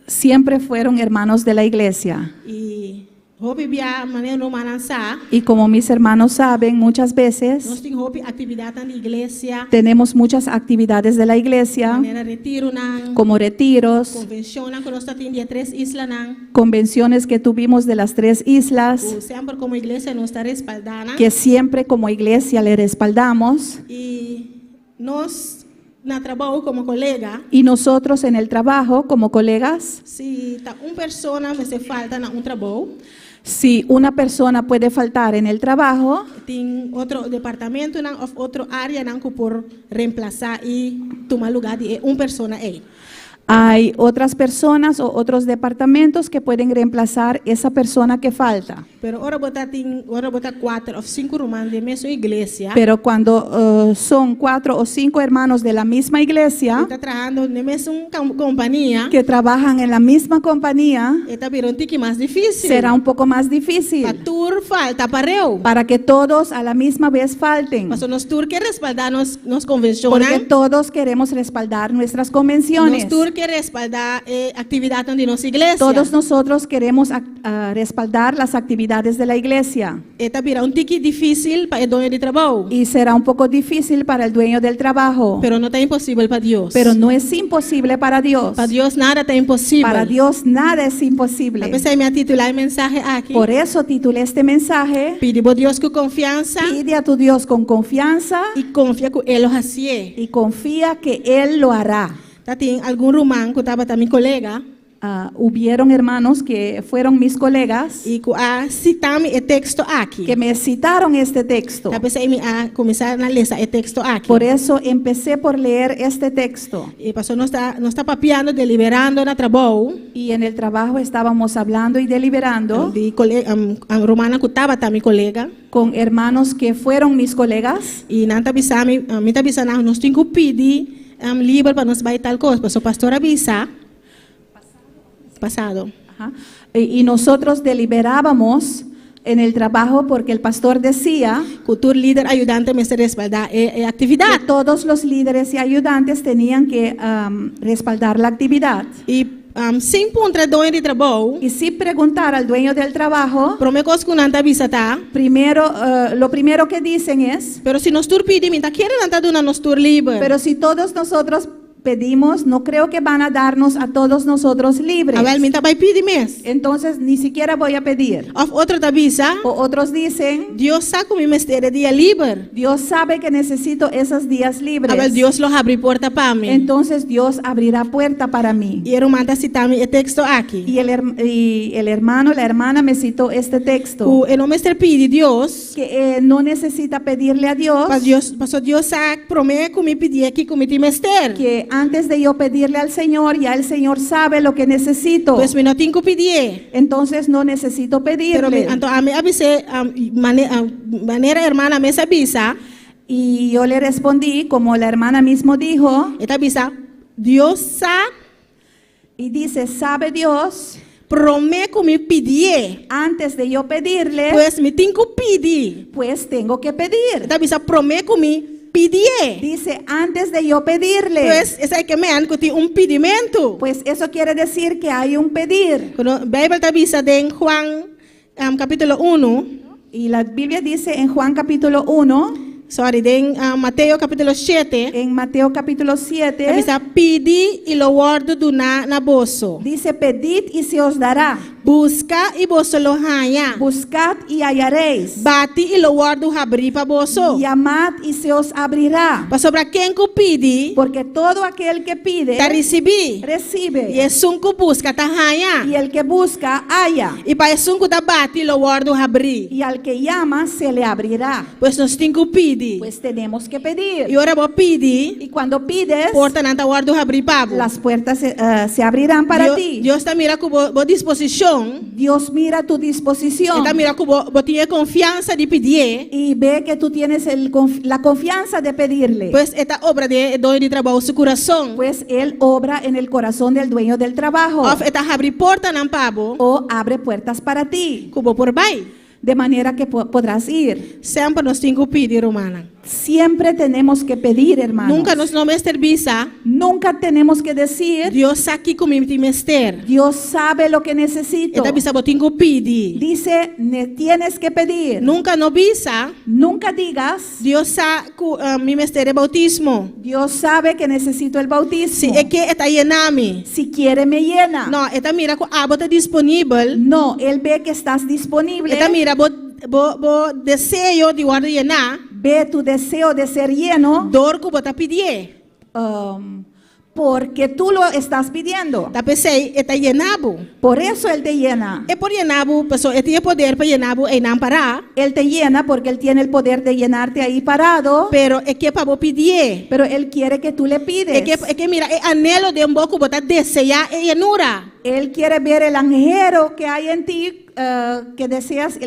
siempre fueron hermanos de la iglesia. E hobby via maneira romana sa, Y como mis hermanos saben, muchas nós veces tem hobby atividade na igreja, tenemos muchas actividades de la iglesia, maneira retiro Nang, como retiros, convenção Nang, que nós tem dia 3 islas Nang. convenciones que tuvimos de las 3 islas, Sempre como igreja nós está respaldando. que siempre como iglesia le respaldamos. E nós na trabalho como colega, Y nosotros en el trabajo, como colegas, se tá pessoa você falta na trabalho, si una persona puede faltar en el trabajo, tem outro departamento ou outra área não que por reemplazar e tomar lugar de pessoa aí. hay otras personas o otros departamentos que pueden reemplazar esa persona que falta. Pero ora botar 4 ou 5 romanos de mesma igreja, Pero cuando son 4 o 5 hermanos de la misma iglesia está trabalhando na mesma companhia, que trabajan en la misma compañía, está virando um tique mais difícil. será un poco más difícil Para tur falta pareu. para que todos a la misma vez falten. Mas nós tur que respaldar nos Porque convenciones, todos queremos respaldar nuestras nós convenciones. tur que respaldar atividade de nossa igreja. Todos nosotros queremos respaldar las actividades de la iglesia. Está virando um tique difícil para o dono de trabalho. Y será un poco difícil para el dueño del trabajo. Pero não está impossível para Deus. Pero no es imposible para Dios. Para Deus nada está impossível. Para Dios nada es imposible. A pesar de me titular mensaje aqui. Por eso titulé este mensaje. Pide a Deus com confiança Pide a tu Dios con confianza e confia que Ele o fazer. y confía que Él lo hará. Tá tem algum romano que estava também colega Hubieron hermanos que fueron mis colegas e que citar-me o texto aqui. que me citaron este texto. A pesar de me começar a ler o texto aqui. Por eso empecé por leer este texto. E pastor não está papiando, deliberando na trabalho. Y en el trabajo estábamos hablando y deliberando De colega, romana que estava também colega. con hermanos que fueron mis colegas. E não está avisando, me está avisando, nós temos que pedir livre para nós vai tal coisa. Mas o pastor avisa. Pasado. Ajá. Y nosotros deliberábamos en el trabajo porque el pastor decía Que o líder ajudante me se respaldar a atividade. que todos los líderes y ayudantes tenían que respaldar la actividad. E sem pontra dono de trabalho, Y si preguntar al dueño del trabajo, promete coisa que não está avisada. lo primero que dicen es, Pero se nós tur pedir, me quer não está dando nós tur livre. pero si todos nosotros pedimos, no creo que van a darnos a todos nosotros libres. A me vai pedir mesmo. Entonces ni siquiera voy a pedir. Of outro te avisa, O otros dicen, Deus sabe como me estere dia livre. Dios sabe que necesito esos días libres. Deus lo abre porta para mim. Entonces Dios abrirá puerta para mí. E eu manda citar-me o texto aqui. Y el hermano, la hermana me citó este texto. O não me estere pedir Deus. Que no necesita pedirle a Dios. Deus sabe, promete que me pedir aqui, que me te mester. Que antes de yo pedirle al Señor, ya el Señor sabe lo que necesito. Pues me não tenho que pedir. Entonces no necesito Pero pedirle. então a me avise, maneira hermana me avisa. Y yo le respondí, como la hermana mismo dijo, Ela avisa, Deus sabe, y dice, ¿sabe Dios? promete que me pedir. Antes de yo pedirle, Pues me tenho que pedir. pues tengo que pedir. Ela avisa, promete que me pedir. Dice, antes de yo pedirle. Pues essa é que me han que tem pedimento. Pues eso quiere decir que hay un pedir. Quando a Bíblia te avisa em Juan capítulo 1, Y la Biblia dice en Juan capítulo 1, em Mateus capítulo 7, en Mateo capítulo 7, avisa, pedi e lo guardo do na bolso. dice, pedid y se os dará. Busca e bolso lo hanya. Buscad y hallaréis. Bate e lo guardo abrir para bolso. Llamad y se os abrirá. Para sobre quem que pede, Porque todo aquel que pide, tá receber. recibe. E é um que busca, tá hanya. Y el que busca, halla. E para um que tá bate e lo guardo abrir. Y al que llama, se le abrirá. Pues nós temos que pedir pedir. Pues tenemos que pedir. E ora vou pedir, Y cuando pides, porta não tá guardo abrir pabo. las puertas se abrirán para ti. Deus está mira com boa disposição. Dios mira tu disposición Está mira com boa tinha confiança de pedir. y ve que tú tienes la confianza de pedirle. Pois esta obra de dono de trabalho seu coração. Pues Él obra en el corazón del dueño del trabajo Of esta abrir porta não pabo. o abre puertas para ti, Cubo por bai. de manera que podrás ir. Sempre nós temos que pedir, romana. Siempre tenemos que pedir, hermanos. Nunca nos não mester visa. Nunca tenemos que decir, Deus aqui comigo te mester. Dios sabe lo que necesito. Esta visa vou tenho que pedir. Dice, tienes que pedir. Nunca no visa. Nunca digas, Deus sabe mi mester é bautismo. Dios sabe que necesito el bautismo. Se é que está llename. Si quiere, me llena. Não, esta mira com a bota disponível. No, Él ve que estás disponible. Esta mira bo desejo de guardar llenar. Ve tu deseo de ser lleno, Dor que bota pedir. porque tú lo estás pidiendo. Da pensei, está llenabo. Por eso Él te llena. É por llenabo, pessoa, é tinha poder para llenabo e não parar. Él te llena porque Él tiene el poder de llenarte ahí parado. Pero é que para pedir. Pero Él quiere que tú le pides. É que mira, é anelo de um pouco botar desejar e llenura. Él quiere ver el anhelo que hay en ti, que deseas,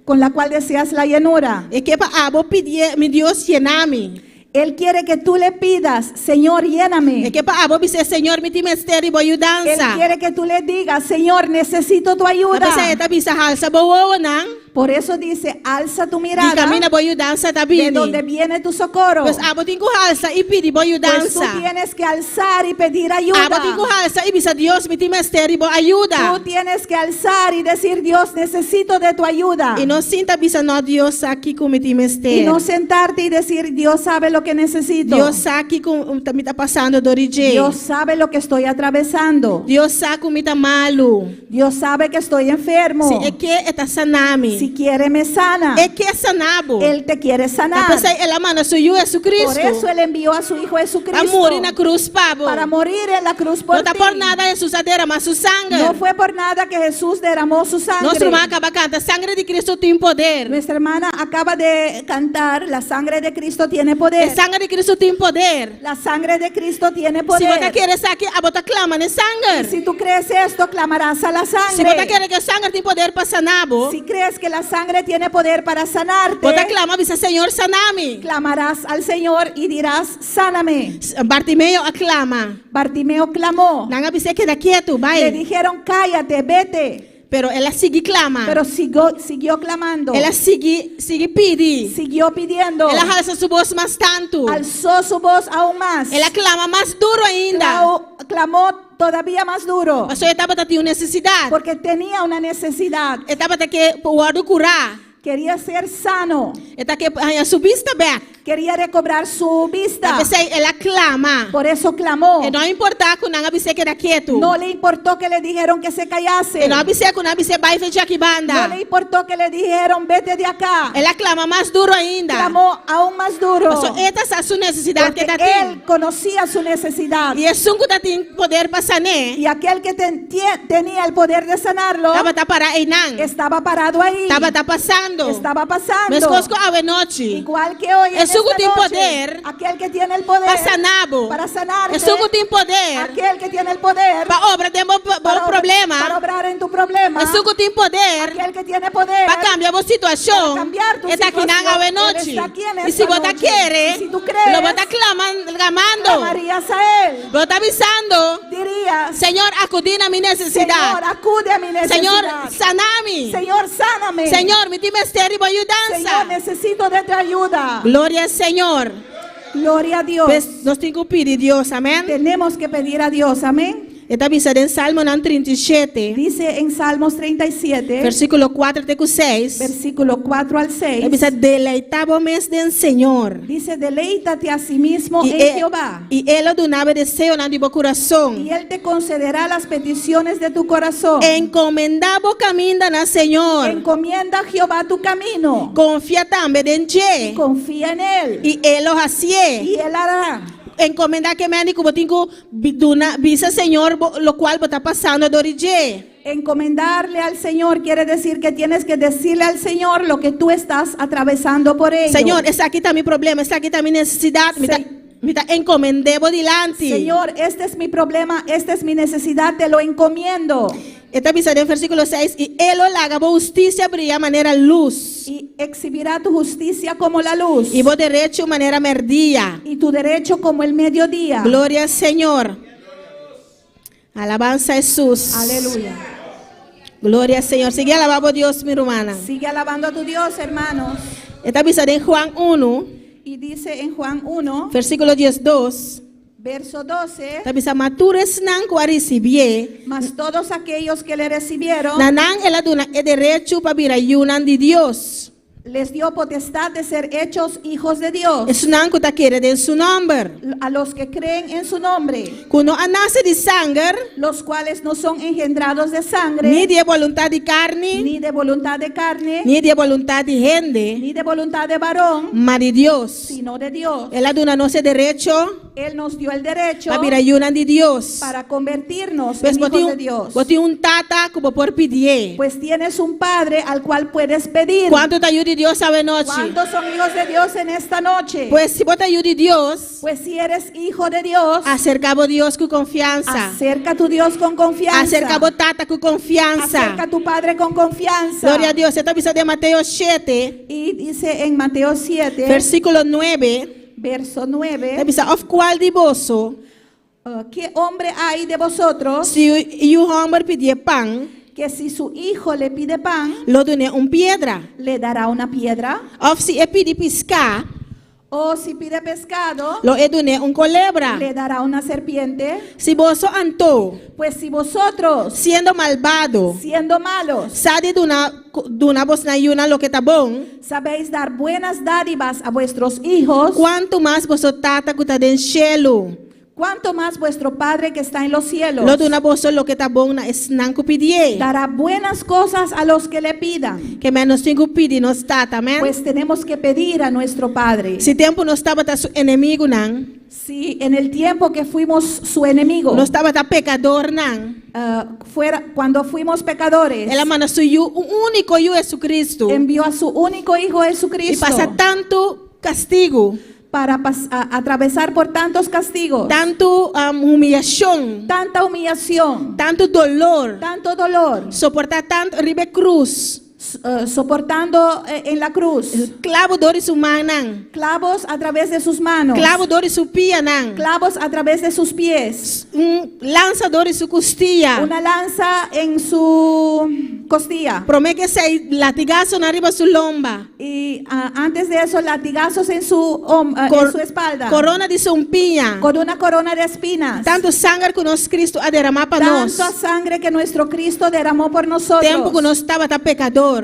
con la cual deseas la llenura. É que para pedir, mi Deus llename. Él quiere que tú le pidas, Señor, lléname. É que para dizer, Senhor, me te mistério e boa Él ajudança. quiere que tú le digas, Señor, necesito tu ayuda. Da pensei, esta bisa halsa boa não. Por eso dice, alza tu Di mirada camina boa ajudança tá de bini. donde viene tu socorro. Pues abo tenho halsa e pedir boa Pues tú ajudança. tienes que alzar y pedir ayuda. Abo tenho halsa e bisa Deus me te mistério e boa Tú ajuda. tienes que alzar y decir, Dios, necesito de tu ayuda. E não sinta bisa no Deus aqui com me te Y mistério. no sentarte y decir, Dios sabe lo que necesito. Deus aqui com me tá passando do origem. Dios sabe lo que estoy atravesando. Deus sabe como me tá malo. Dios sabe que estoy enfermo. Se é que está saname. Si quiere me sana. É que é sanabo. Él te quiere Da sanar. pensei, ela manda seu Jesus Por Cristo. eso Él envió a su Hijo A Jesucristo morir na cruz, pabo. para morir en la cruz por Não tá ti. por nada Jesus a derramar seu sangue. No fue por nada que Jesús derramó su sangre. Nosso irmão acaba canta, sangue de Cristo tem poder. Nuestra hermana acaba de cantar, la sangre de Cristo tiene A poder. sangue de Cristo tem poder. La sangre de Cristo tiene Se você poder. quer aqui, a bota clama ne sangue. Si tú crees esto, clamarás a la Se você sangre. quer que sangue tem poder para sanabo, Si crees que la sangre tiene poder para sanarte, bota clama, diz Senhor, saname. clamarás al Señor y dirás, sáname. Bartimeu aclama. Bartimeo clamó. Não avise que da quieto, Le vai. dijeron, cállate, vete. Pero ela sigue clama. Pero siguió clamando. Ela sigue pedi. Siguió pidiendo. Ela alça sua voz mais tanto. Alzó su voz aún más. Ela clama mais duro ainda. Clamó todavía más duro. Mas eu estava tendo necessidade. Porque tenía una necesidad. Estava que o curar. Quería ser sano. Estava que a sua vista back. Quería recobrar su vista. Ela clama. Por eso clamó. E não importa que não avise que era quieto. No le importó que le dijeron que se callase. E não avise que não avise vai fechar aqui No banda. le importó que le dijeron vete de acá. Ela clama mais duro ainda. Clamó aún más duro. Esta é a sua necessidade Porque que está él tendo. conocía su necesidad. E é sunco da tem poder para sanar. Y aquel que tenía el poder de sanarlo Estava para aí não. estaba parado ahí. Estava passando. Estaba pasando. Mas cosco ave noite. Igual que hoy. Es en su que esta tiene noche, poder aquel que tiene el poder Para sanabo. para sanarte. É sunco tem poder Aquel que tiene el poder para obra de bom para problema. obrar en tu problema. É sunco tem poder Aquel que tiene poder para cambiar a situação. para cambiar tu Está aqui situación. na ave Él noite. está aquí en E se esta você noche. quer, Y si tú crees, lo você clamando. clamarías a él. Você está avisando. Dirías, Senhor, acudir na minha Señor, necessidade. acude a mi necesidad. Senhor, saname. Señor, sáname. Senhor, me dê mistério e Señor, ajudança. necesito de tu ayuda. Glória ao Senhor. Gloria a Dios. Pues, nós temos que pedir a Deus, amém? Tenemos que pedir a Dios, amén. Está avisado em Salmo 37, Dice en Salmos 37, versículo 4 até 6. versículo 4 al 6, Dice, deleitávamos del Senhor. dice, deleítate a sí mismo en Jehová, E Ele donava deseo na teu coração. y Él te concederá las peticiones de tu corazón. Encomendava o caminho na Senhor. Encomienda a Jehová tu camino. Confia também em Ele. Confía en Él, E Ele o hacía. y Él hará. encomendar que me como tengo visa Señor lo cual está pasando de origem. Encomendarle al Señor quiere decir que tienes que decirle al Señor lo que tú estás atravesando por ello. Señor, esse aqui está mi problema, essa aqui está mi necesidade, me está encomendebo delante. Señor, este es mi problema, esta es mi necesidad, te lo encomiendo. Esta dice en versículo 6, y él lo haga, vos justicia brilla manera luz. Y exhibirá tu justicia como la luz. Y vos derecho manera merdía. Y tu derecho como el mediodía. Gloria al Señor. Alabanza a Jesús. Aleluya. Gloria al Señor. Sigue alabando a Dios, mi hermana. Sigue alabando a tu Dios, hermanos. Esta dice en Juan 1. Y dice en Juan 1, versículo 12. verso 12, Esta dice, matures nan kwa recibie. mas todos aquellos que le recibieron, Nanang eladuna e derecho para virayunan de Dios. les dio potestad de ser hechos hijos de Dios. Es nan kuta quiere en su nombre. A los que creen en su nombre, Kuno anase de sangre, los cuales no son engendrados de sangre, ni de voluntad de carne, ni de voluntad de carne, ni de voluntad de gente, ni de voluntad de varón, mas de Dios. sino de Dios. Eladuna no se derecho Él nos dio el derecho para virayunan de Dios. para convertirnos Pues en hijos de Dios. boti un tata como por pedir. Pues tienes un padre al cual puedes pedir. ¿Cuánto te ayuda Dios sabe noche? ¿Cuántos son hijos de Dios en esta noche? Pues si vos te ayuda Dios, Pues si eres hijo de Dios, acercamos a Dios con confianza. acerca a tu Dios con confianza. Acercamos a tata con confianza. Acerca a tu padre con confianza. Gloria a Dios. Esta dice de Mateo 7, Y dice en Mateo 7, versículo 9. verso 9, Esta dice, of cuál de vosotros, ¿qué hombre hay de vosotros si un hombre pide pan, que si su hijo le pide pan, lo done un piedra? le dará una piedra? Of si pide pescar, O si pide pescado, lo done un culebra. le dará una serpiente? Si vos antó, Pues si vosotros, siendo malvado, siendo malos, sabe de una voz na lo que está bon, sabéis dar buenas dádivas a vuestros hijos, cuanto más vosotros tata que está en cielo, ¿cuánto más vuestro Padre que está en los cielos lo de una voz lo que está bon na es nan pidie, dará buenas cosas a los que le pidan? que menos tengo pidi nos tata, amén. Pues tenemos que pedir a nuestro Padre. Si tiempo no estaba ta su enemigo nan, Si en el tiempo que fuimos su enemigo, no estaba ta pecador nan, cuando fuimos pecadores, él manda su un único yo Jesucristo envió a su único Hijo y Jesucristo pasa tanto castigo, para atravesar por tantos castigos, tanto humillación, tanta humillación, tanto dolor, tanto dolor, soportar tanto ribe cruz, soportando en la cruz, clavo dori su manan, clavos a través de sus manos, clavo dori su pia nan, clavos a través de sus pies, lanza dori su costilla, una lanza en su costilla, promete que se latigazo en arriba su lomba, y antes de eso latigazos en su espalda, corona de zompilla, con una corona de espinas, tanto sangre que nos Cristo ha derramado para nos, tanta sangre que nuestro Cristo derramó por nosotros, tiempo que no estaba ta pecador,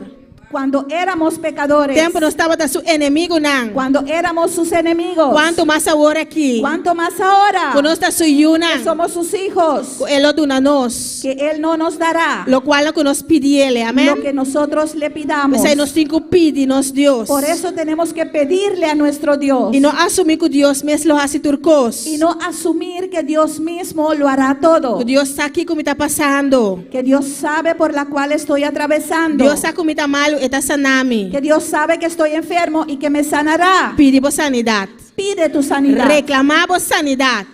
cuando éramos pecadores, tiempo no estaba ta su enemigo nan, cuando éramos sus enemigos, cuanto más ahora aquí, cuánto más ahora cuando está su yuna, que somos sus hijos, él lo dona nos, que Él no nos dará lo cual lo que nos pidiele, amén. lo que nosotros le pidamos. Pues ahí nos tengo pidi nos Dios. Por eso tenemos que pedirle a nuestro Dios Y no asumir que Dios me lo hace turcos. y no asumir que Dios mismo lo hará todo, Que Dios está aquí como está pasando. que Dios sabe por la cual estoy atravesando, Dios está como está malo, está sanami. que Dios sabe que estoy enfermo y que me sanará. Pidimos sanidad. Pide tu sanidad. Reclamamos sanidad.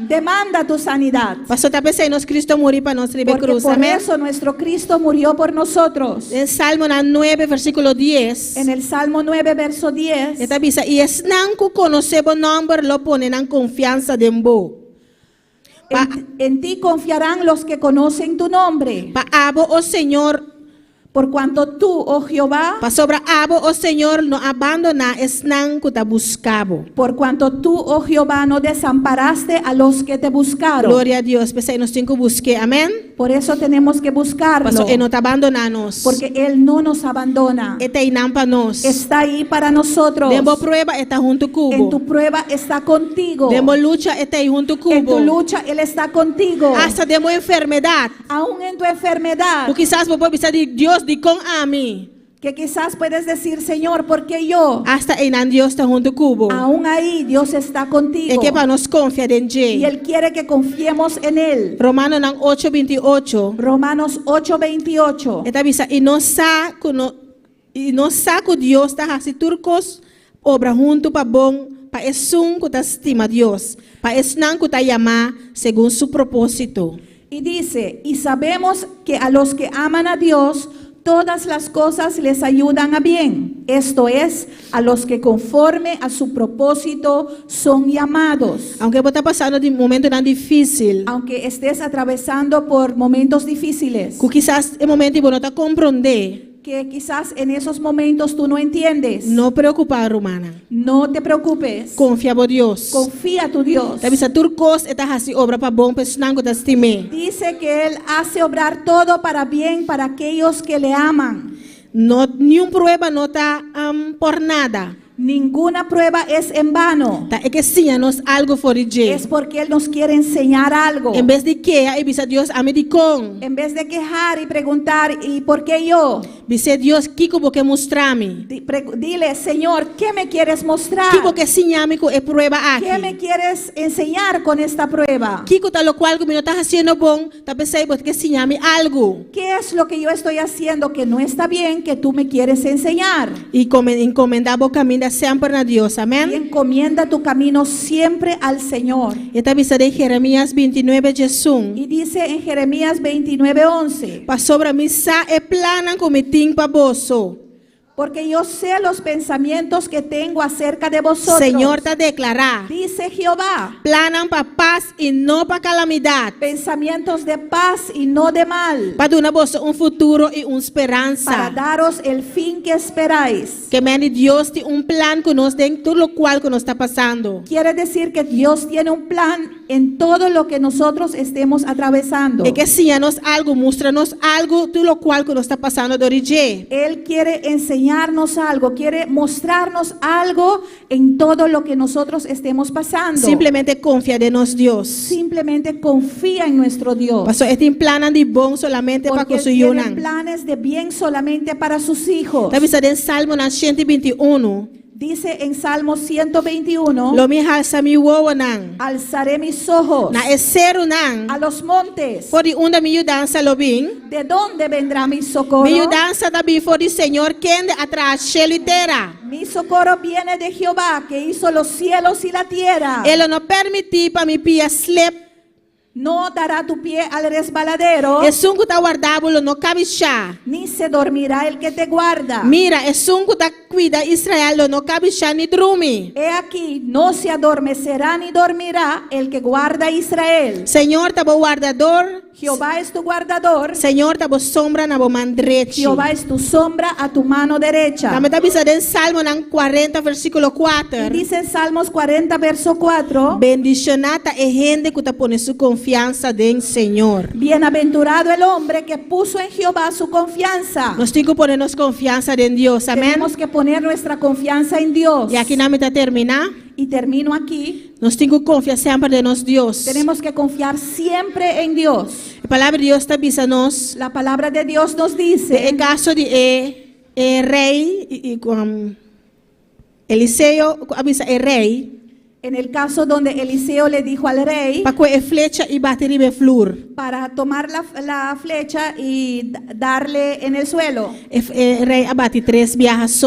Demanda tu sanidad. Pasó a pensar nos Cristo murió para nos ribe Porque cruz. por Amén. eso nuestro Cristo murió por nosotros. En Salmo 9, versículo 10. En el Salmo 9, verso 10. Esta dice, y es nanco conocemos nombre, lo ponen en confianza de embo. En ti confiarán los que conocen tu nombre. Pa abo, oh Señor, Por cuanto tú, oh Jehová, pa sobra abo, oh Señor, no abandona es nanco ta buscabo. por cuanto tú, oh Jehová, no desamparaste a los que te buscaron. Gloria a Dios, pues ahí nos tengo que buscar, amén. Por eso tenemos que buscarlo. Pasó, no te abandonanos. Porque Él no nos abandona. Este inampa nos. Está ahí para nosotros. Dembo prueba, está junto cubo. En tu prueba está contigo. Dembo lucha, está ahí junto cubo. En tu lucha Él está contigo. Hasta demo enfermedad. Aún en tu enfermedad. O quizás vos puedes decir, Dios di con a mí. Que quizás puedes decir, Señor, ¿por qué yo? Hasta inan Dios ta junto kubo. Aún ahí Dios está contigo. E que pa nos confia den Y je. Él quiere que confiemos en Él. Romano nang 8:28. Romanos 8:28. Eta bisa inosa ku Dios ta hasi turcos obra junto pa bom pa esung ku ta estima Dios. Pa esnang ku ta llama según su propósito. Y dice, y sabemos que a los que aman a Dios, todas las cosas les ayudan a bien. Esto es, a los que conforme a su propósito son llamados. Aunque vos está pasando de un momento tan difícil, Aunque estés atravesando por momentos difíciles, que quizás el momento y vos no te comprende, que quizás en esos momentos tú no entiendes, no preocupar, romana. no te preocupes. Confía en Dios. Confía a tu Dios. Te bisa turcos eta hasi obra pa bom pesnango ta estime. Dice que Él hace obrar todo para bien para aquellos que le aman. No ni un prueba no está por nada. Ninguna prueba es en vano. Ta é que enseñanos algo for je. Es porque Él nos quiere enseñar algo. En vez de que e bisa Dios amedicon. En vez de quejar y preguntar, ¿y por qué yo? Bisa Dios kiko bo que mostrami. Dile, Señor, ¿qué me quieres mostrar? Kiko que enseñami ko e prueba ¿Qué me aquí. quieres enseñar con esta prueba? Kiko ta lo cual que me no está haciendo bon, ta pensei bo que enseñami algo. ¿Qué es lo que yo estoy haciendo que no está bien que tú me quieres enseñar? Y encomendamos camino siempre a Dios, Y amén. encomienda tu camino siempre al Señor. Esta visa de Jeremías 29, Jesús. Y dice en Jeremías 29:11, Pa sobra misa e planan comitín pa boso. porque yo sé los pensamientos que tengo acerca de vosotros. Señor te declara. Dice Jehová, Planan pa paz y no pa calamidad. pensamientos de paz y no de mal, Pa dar boso un futuro y una para esperanza. daros el fin que esperáis. Que me Dios tiene un plan que nos den todo lo cual que nos está pasando. Quiere decir que Dios tiene un plan en todo lo que nosotros estemos atravesando. Es que enséñanos algo, muéstranos algo, todo lo cual que nos está pasando de origin. Él quiere enseñarnos algo, quiere mostrarnos algo en todo lo que nosotros estemos pasando. Simplemente confía en nos Dios. Simplemente confía en nuestro Dios. Pastor, este plan de bon solamente para Porque Él que tiene su planes de bien solamente para sus hijos. Está en Salmo 121. Dice en Salmo 121, Lo mi halsa mi wowanan. alzaré mis ojos Na esero nan. a los montes. For di unda mi yudanza lobing. ¿De dónde vendrá mi socorro? Mi yudanza tabi for di Señor quien de atrás shelitera. Mi socorro viene de Jehová, que hizo los cielos y la tierra. Él no permití pa mi pia slip. No dará tu pie al resbaladero, Es un kuta guardábulo no cabisha. ni se dormirá el que te guarda. Mira, es un kuta cuida Israel lo no cabisha ni drumi. He aquí, no se adormecerá ni dormirá el que guarda a Israel. Señor tabo guardador. Jehová es tu guardador, Señor tabo sombra na bo mandrechi. Jehová es tu sombra a tu mano derecha. También está en Salmo 40, versículo Y 4. dice en Salmos 40, verso 4, Bendicionada es gente que pone su confianza en Señor. bienaventurado el hombre que puso en Jehová su confianza. Nos tenemos que ponernos confianza en Dios, amén. Tenemos que poner nuestra confianza en Dios. Y aquí nada más termina. Y termino aquí. Nos tenemos que confiar siempre en nos Dios. Tenemos que confiar siempre en Dios. La palabra de Dios está avisándonos. La palabra de Dios nos En dice, caso de rey, Eliseo avisa el rey, en el caso donde Eliseo le dijo al rey para que flecha y batir flor. para tomar la flecha y darle en el suelo. El rey abate 3 viajes.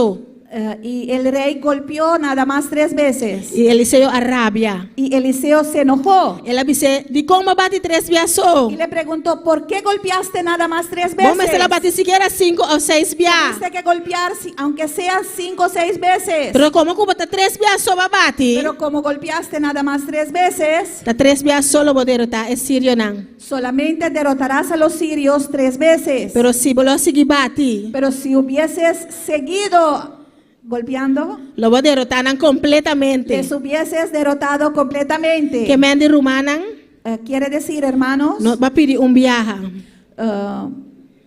Y el rey golpeó nada más 3 veces. Y Eliseo arrabia. Y Eliseo se enojó. Él dice, ¿de cómo bate 3 viajes? Y le preguntó, ¿por qué golpeaste nada más 3 veces? Vamos a la bate siquiera 5 o 6 viajes. Tienes que golpear, aunque sea 5 o 6 veces. Pero como bate 3 viajes va bate. Pero como golpeaste nada más 3 veces, Ta 3 viajes solo bodero ta es sirio nan. solamente derrotarás a los sirios 3 veces. Pero si vos sigue bate, Pero si hubieses seguido golpeando, lo bodero tanan completamente. les hubieses derrotado completamente. Que me de rumanan, Quiere decir, hermanos, no va a pedir un viaje.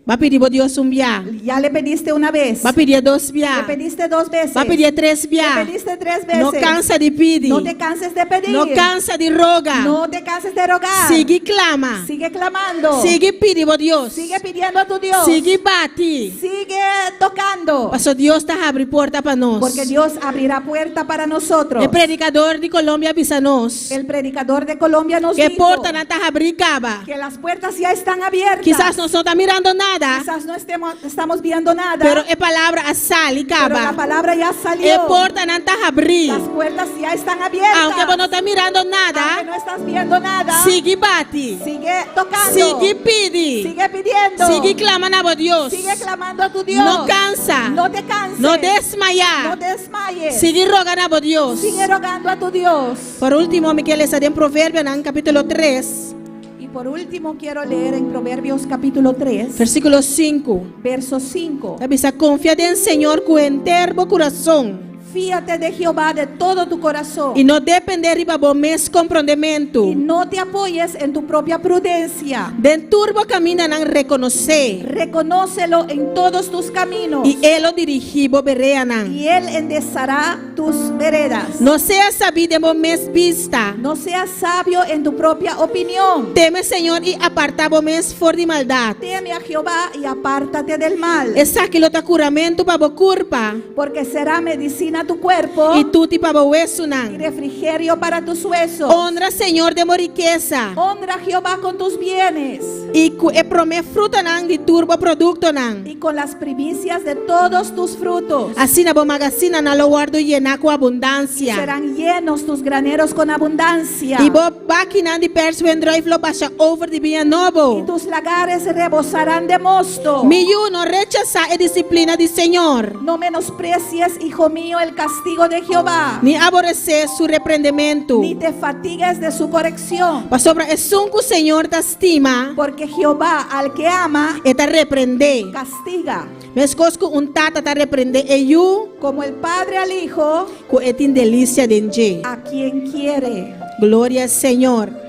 Va a pedir a Dios un viaje. ya le pediste una vez, Va a pedir 2 le viajes. pediste 2 veces, Va a pedir 3 le viajes. pediste 3 veces. No cansa de pedir. No te canses de pedir. No cansa de rogar. No te canses de rogar. Sigue clama. Sigue clamando. Sigue pidiendo a Dios. Sigue pidiendo a tu Dios. Sigue bate. Sigue tocando. Pastor Dios está abrindo puerta para nós. Porque Dios abrirá puerta para nosotros. El predicador de Colombia avisa nos El predicador de Colombia nos que dijo porta não está abrigada. que las puertas ya están abiertas. Quizás no está mirando nada, Quizás no estamos viendo nada. pero a palavra sale e pero la acaba. palabra ya salió. A porta não está abrindo. Las puertas ya están abiertas. Aunque você não está mirando Aunque nada, no estás viendo nada, sigue bate. sigue tocando. Sigue pide. Sigue pidiendo. Sigue clamando a Deus. Sigue clamando a tu Dios. No cansa. No te canses. No No desmayar. desmayes. Sigue rogando a Deus. Sigue rogando a tu Dios. Por último, me quiero leer en Proverbios, en capítulo 3, Y por último quiero leer en Proverbios capítulo 3, versículo 5. verso 5. Dice, confía en Señor con entero corazón Fíate de Jehová de todo tu corazón. y no depender de mes comprometimento. Y no te apoyes en tu propia prudencia. De turbo camina en reconocer Reconócelo en todos tus caminos. y él lo dirigió bereanan. Y él enderezará tus veredas. No sea sabido de mes vista. No seas sabio en tu propia opinión. Teme Señor y aparta mes for de maldad. Teme a Jehová y apártate del mal. Esa que lo ta curamento para culpa Porque será medicina tu cuerpo y tú ti para hueso y nan. refrigerio para tus huesos. Honra Señor de riqueza Honra a Jehová con tus bienes y prome fruta nan de turbo producto nan. y con las primicias de todos tus frutos. Así na bo magazina na lo guardo llena con abundancia. Serán llenos tus graneros con abundancia. Y bo baki nan di persuen drive lo pasha over di bien Y novo. tus lagares rebosarán de mosto. Mi uno rechaza e disciplina di Señor. No menosprecies, hijo mío, el castigo de Jehová, Ni aborrecer su reprendimiento. ni te fatigues de su corrección. Pa sobra es un Señor te estima Porque Jehová al que ama, e te reprende. castiga. Mescosco un tata te reprende e you Como el Padre al Hijo, co etin delicia denje. a quien quiere. Gloria al Señor.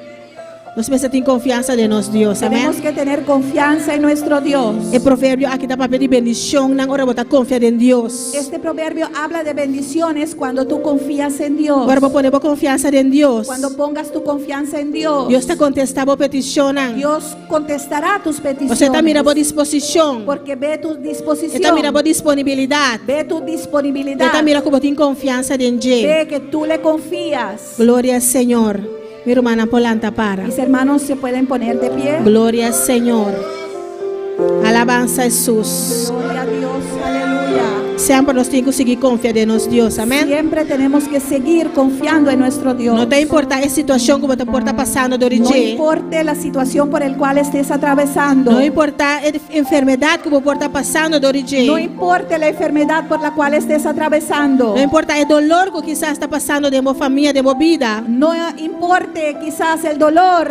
Nos pesa en confianza de nos Dios. Tenemos Amén. que tener confianza en nuestro Dios. El proverbio aquí está para pedir bendición. Nan ora bota confiar en Dios. Este proverbio habla de bendiciones cuando tú confías en Dios. Ahora vos ponemos confianza en Dios. Cuando pongas tu confianza en Dios, Dios te contesta vos petición. Dios contestará tus peticiones. Você está mirando vos disposición. Porque ve tu disposición. Está mirando vos disponibilidad. Ve tu disponibilidad. Está mirando como tiene confianza en Dios. Ve que tú le confías. Gloria al Señor. Mi hermana Polanta para. Mis hermanos se pueden poner de pie. Gloria al Señor. Alabanza a Jesús. Gloria a Dios, aleluya. Siempre nos tiene que seguir confiando en nos Dios. Amén. Siempre tenemos que seguir confiando en nuestro Dios. No te importa la situación como te está pasando de No origem. importa la situación por el cual estés atravesando. No importa la enfermedad que você está passando de origem. No importa la enfermedad por la cual estés atravesando. No importa el dolor que quizás está pasando de tu familia, de tu vida. No importe quizás el dolor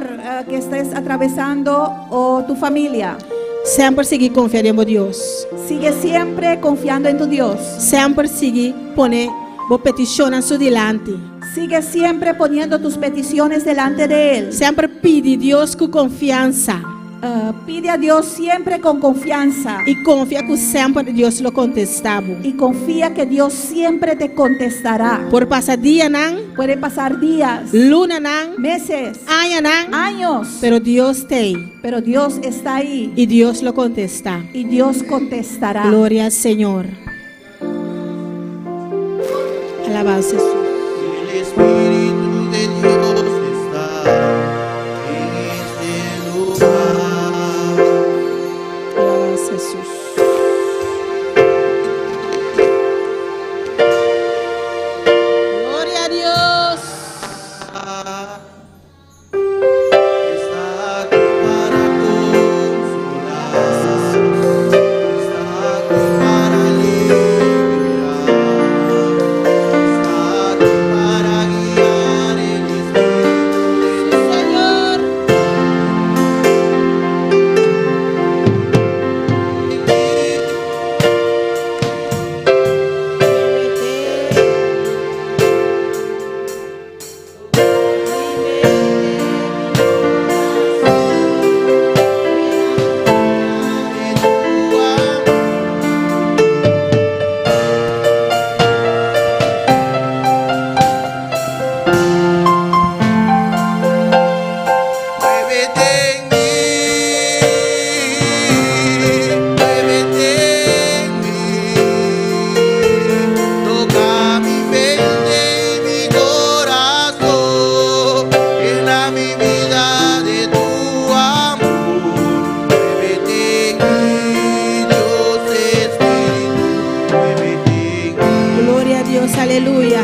que estés atravesando o tu familia. Siempre seguir confiando en Dios. Sigue siempre confiando en tu Dios. Siempre seguir poner tu petición en su delante. Sigue siempre poniendo tus peticiones delante de Él. Siempre pide a Dios con confianza. Pide a Dios siempre con confianza. Y confía que siempre Dios lo contestaba. Y confía que Dios siempre te contestará. Por pasar día, nan, Pueden pasar días, luna, nan, meses, año, nan, años, pero Dios te pero Dios está ahí y Dios lo contesta. y Dios contestará. Gloria al Señor. Alabanza Jesús. El Espíritu de Dios está en este lugar. Alabanza Jesús. Gloria a Dios. Está aquí para consolar. Está aquí para liberar. Está aquí para guiar. aleluya.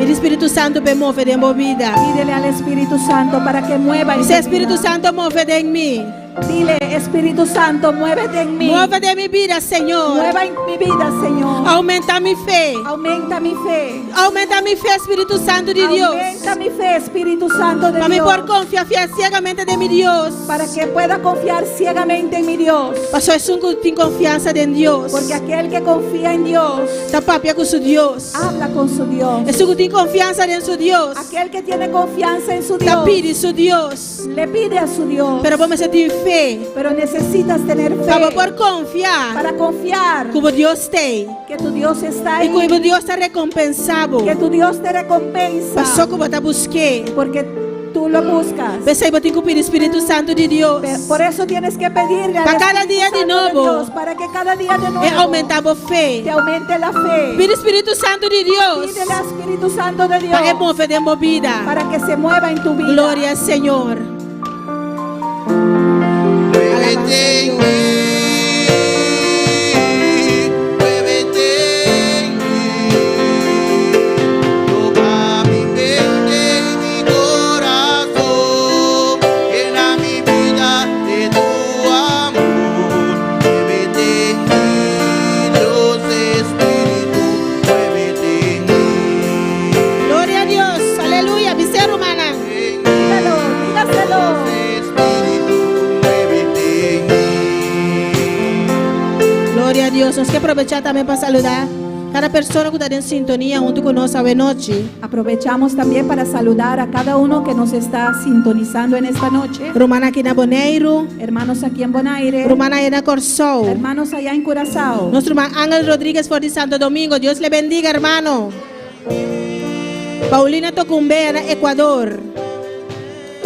El Espíritu Santo me mueve de mi vida. Pídele al Espíritu Santo para que mueva en Dice tu Espíritu vida. Santo, mueve en mí. Dile, Espíritu Santo, muévete en mí. Mueve de mi vida, Señor. Mueva en mi vida, Señor. Aumenta mi fe. Aumenta mi fe. Aumenta mi fe, Espíritu Santo de Dios. Aumenta mi fe, Espíritu Santo de Para mí Dios. poder confiar ciegamente de mi Dios. Para que pueda confiar ciegamente en mi Dios. Pastor, es un sin confianza en Dios. Porque aquel que confía en Dios Está papia con su Dios. habla con su Dios. Es un sin confianza en su Dios. Aquel que tiene confianza en su Está Dios pide su Dios. le pide a su Dios. Pero vamos a sentir fe. Pero necesitas tener fe Para poder confiar. para confiar Como Dios está. que tu Dios está Y ahí, como Dios está recompensado. que tu Dios te recompensa, Pasó como te busqué. porque tú lo buscas. Ves ahí, botín con el Espíritu Santo de Dios. Por eso tienes que pedirle al Para cada Espíritu día de Santo nuevo. Dios, para que cada día de nuevo Aumentamos fe. te aumente la fe. Pide Espíritu Santo de Dios. Pídele al Espíritu Santo de Dios Para que mueva de mi vida. para que se mueva en tu vida. Gloria al Señor. Muévete en mí, muévete en mí, toca mi mente y mi corazón, llena mi vida de tu amor. Muévete en mí, Dios Espíritu, muévete en mí. Gloria a Dios. Aleluya. Mi ser humana. Dígalo, dígaselo. Gloria a Dios. Nos que aprovechar también para saludar cada persona que está en sintonía junto con nosotros esta noche. Aprovechamos también para saludar a cada uno que nos está sintonizando en esta noche. Romana aquí en Boneiro. Hermanos aquí en Bonaire, Romana allá en Corsou. hermanos allá en Curazao. Nuestro hermano Ángel Rodríguez por Santo Domingo. Dios le bendiga, hermano. Paulina Tocumbe en Ecuador.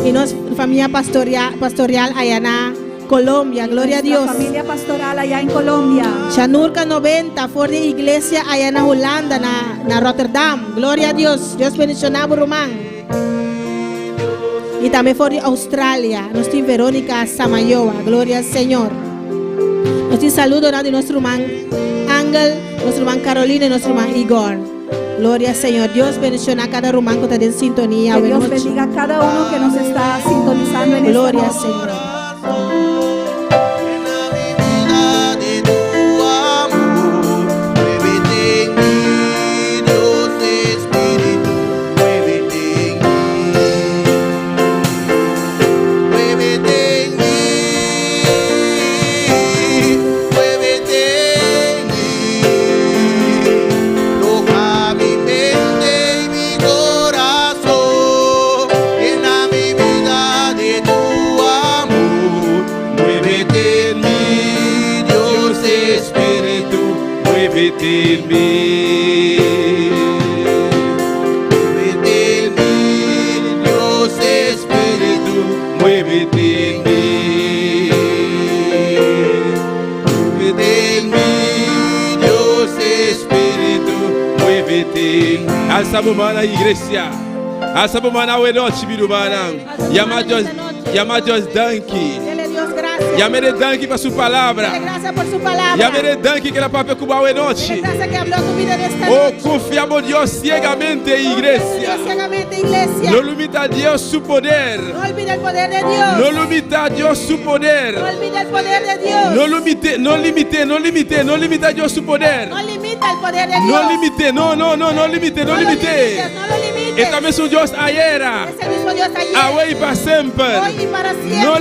Y nuestra familia pastoral allá en Colombia. Gloria a Nuestra Dios. familia pastoral allá en Colombia. Chanurka 90, for de iglesia allá en Holanda, en Rotterdam. Gloria a Dios. Dios bendicionado, Román. Y también for de Australia. Nuestra Verónica Samayoa. Gloria al Señor. Nuestro saludo de nuestro hermano Ángel, nuestro hermano Carolina y nuestro hermano Igor. Gloria al Señor. Dios bendicionar a cada román que está en sintonía. Que Buenas Dios noches. bendiga a cada uno que nos está sintonizando en Gloria al esta noche. Señor. Llena mi vida de tu amor, muévete en mí, Dios Espíritu, muévete en mí, muévete en mí, muévete en mí, toca mi mente y mi corazón, llena mi vida de tu amor. Muévete en mí, Dios Espíritu, muévete en mí. Muévete en mí, Dios Espíritu, muévete en mí. Muévete en mí, Dios Espíritu, muévete en mí. Alça a mão na igreja. Alça a mão na noite, birubana. Llama Dios Danki. Dele Dios gracias. Llame Danki para su Dele palabra. gracias por su palabra. Llame Danki que la papel cuba Dele noche. gracias que habló tu vida en esta Oh, noche. confiamos Dios ciegamente, iglesia. Dios ciegamente, iglesia. No limita a Dios su poder. No olvide el poder de Dios. No limita a Dios su poder. No olvide el poder de Dios. No limite a Dios su poder. No limita el poder de Dios. No limite, no limite. No lo limites, no lo limites. E também sou Deus ayer. Es el mismo Dios ayer, Away para sempre. hoy y para siempre. No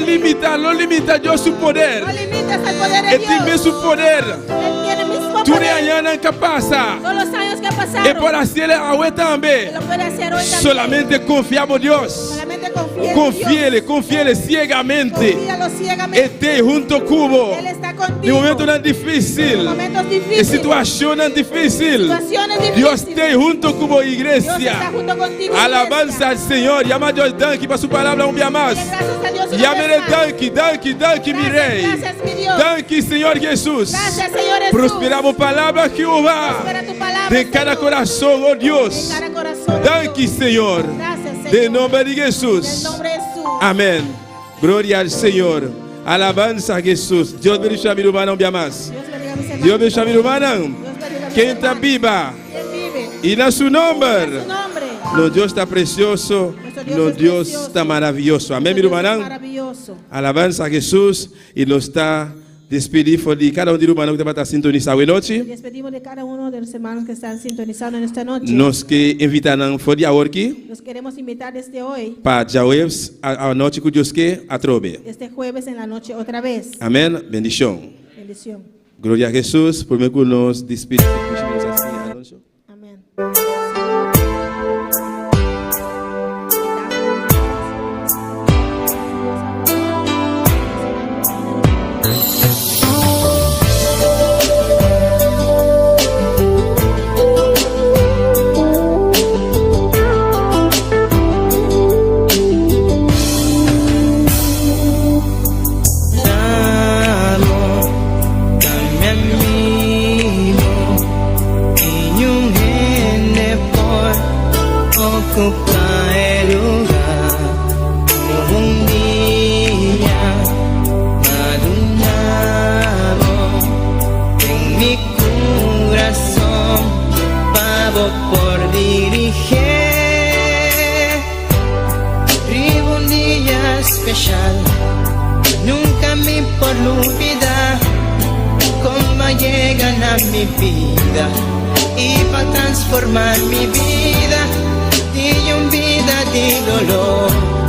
limita Dios su poder. No limites el poder de E Dios. também su poder. Él tiene el mismo Tu poder. reañana que pasa. Todos los años que pasaron. E por assim ele away também. Lo puede hacer hoy también. Solamente confiamos Deus. Solamente confía en Confie ele ciegamente. Confíalo E ciegamente. tem junto cubo. Él está contigo. De momento não difícil. Momentos E difíciles. situação não difícil. Situaciones difíciles. Deus tem junto cubo Dios igreja. está junto contigo. Alabanza al Señor. Llama a Dios Danki para su palabra un día más. Dile gracias a Dios una Llámele vez más. Danki, mi rey. Gracias, mi Dios. Danki, Señor Jesús. Gracias, Señor Jesús. Prosperamos palabras que Prospera va tu palabra, de cada Señor. corazón, oh De Dios. cada corazón. Danki, Señor. Gracias, Señor. De nombre de En Jesús. nombre de Jesús. Amén. Gloria al Señor. Alabanza a Jesús. Dios bendiga a mi hermana un día más. Dios bendiga a mis hermanos. Dios bendiga a mi hermana. Dios bendiga a mis Que entra hermanos. viva Él vive. Y en su nombre. En su nombre. Nuestro Dios está precioso. Nuestro Dios está maravilloso. Amén, mi Nuestro Dios es hermano. maravilloso. Alabanza a Jesús. Y nos está despedido de cada uno de los hermanos que va a estar sintonizado hoy noche. Despedimos de cada uno de los hermanos que están sintonizando en esta noche. Nos que invitan a Fodi Aorki. Los queremos invitar desde hoy, Para Jawebs a noche que Dios que atrobe. este jueves en la noche otra vez. Amén. Bendición. Bendición. Gloria a Jesús. Por meio que nos despedimos. Amén. Por dirigir vivo un día especial, nunca me por olvidar cómo llegan a mi vida y para transformar mi vida, de un vida de dolor.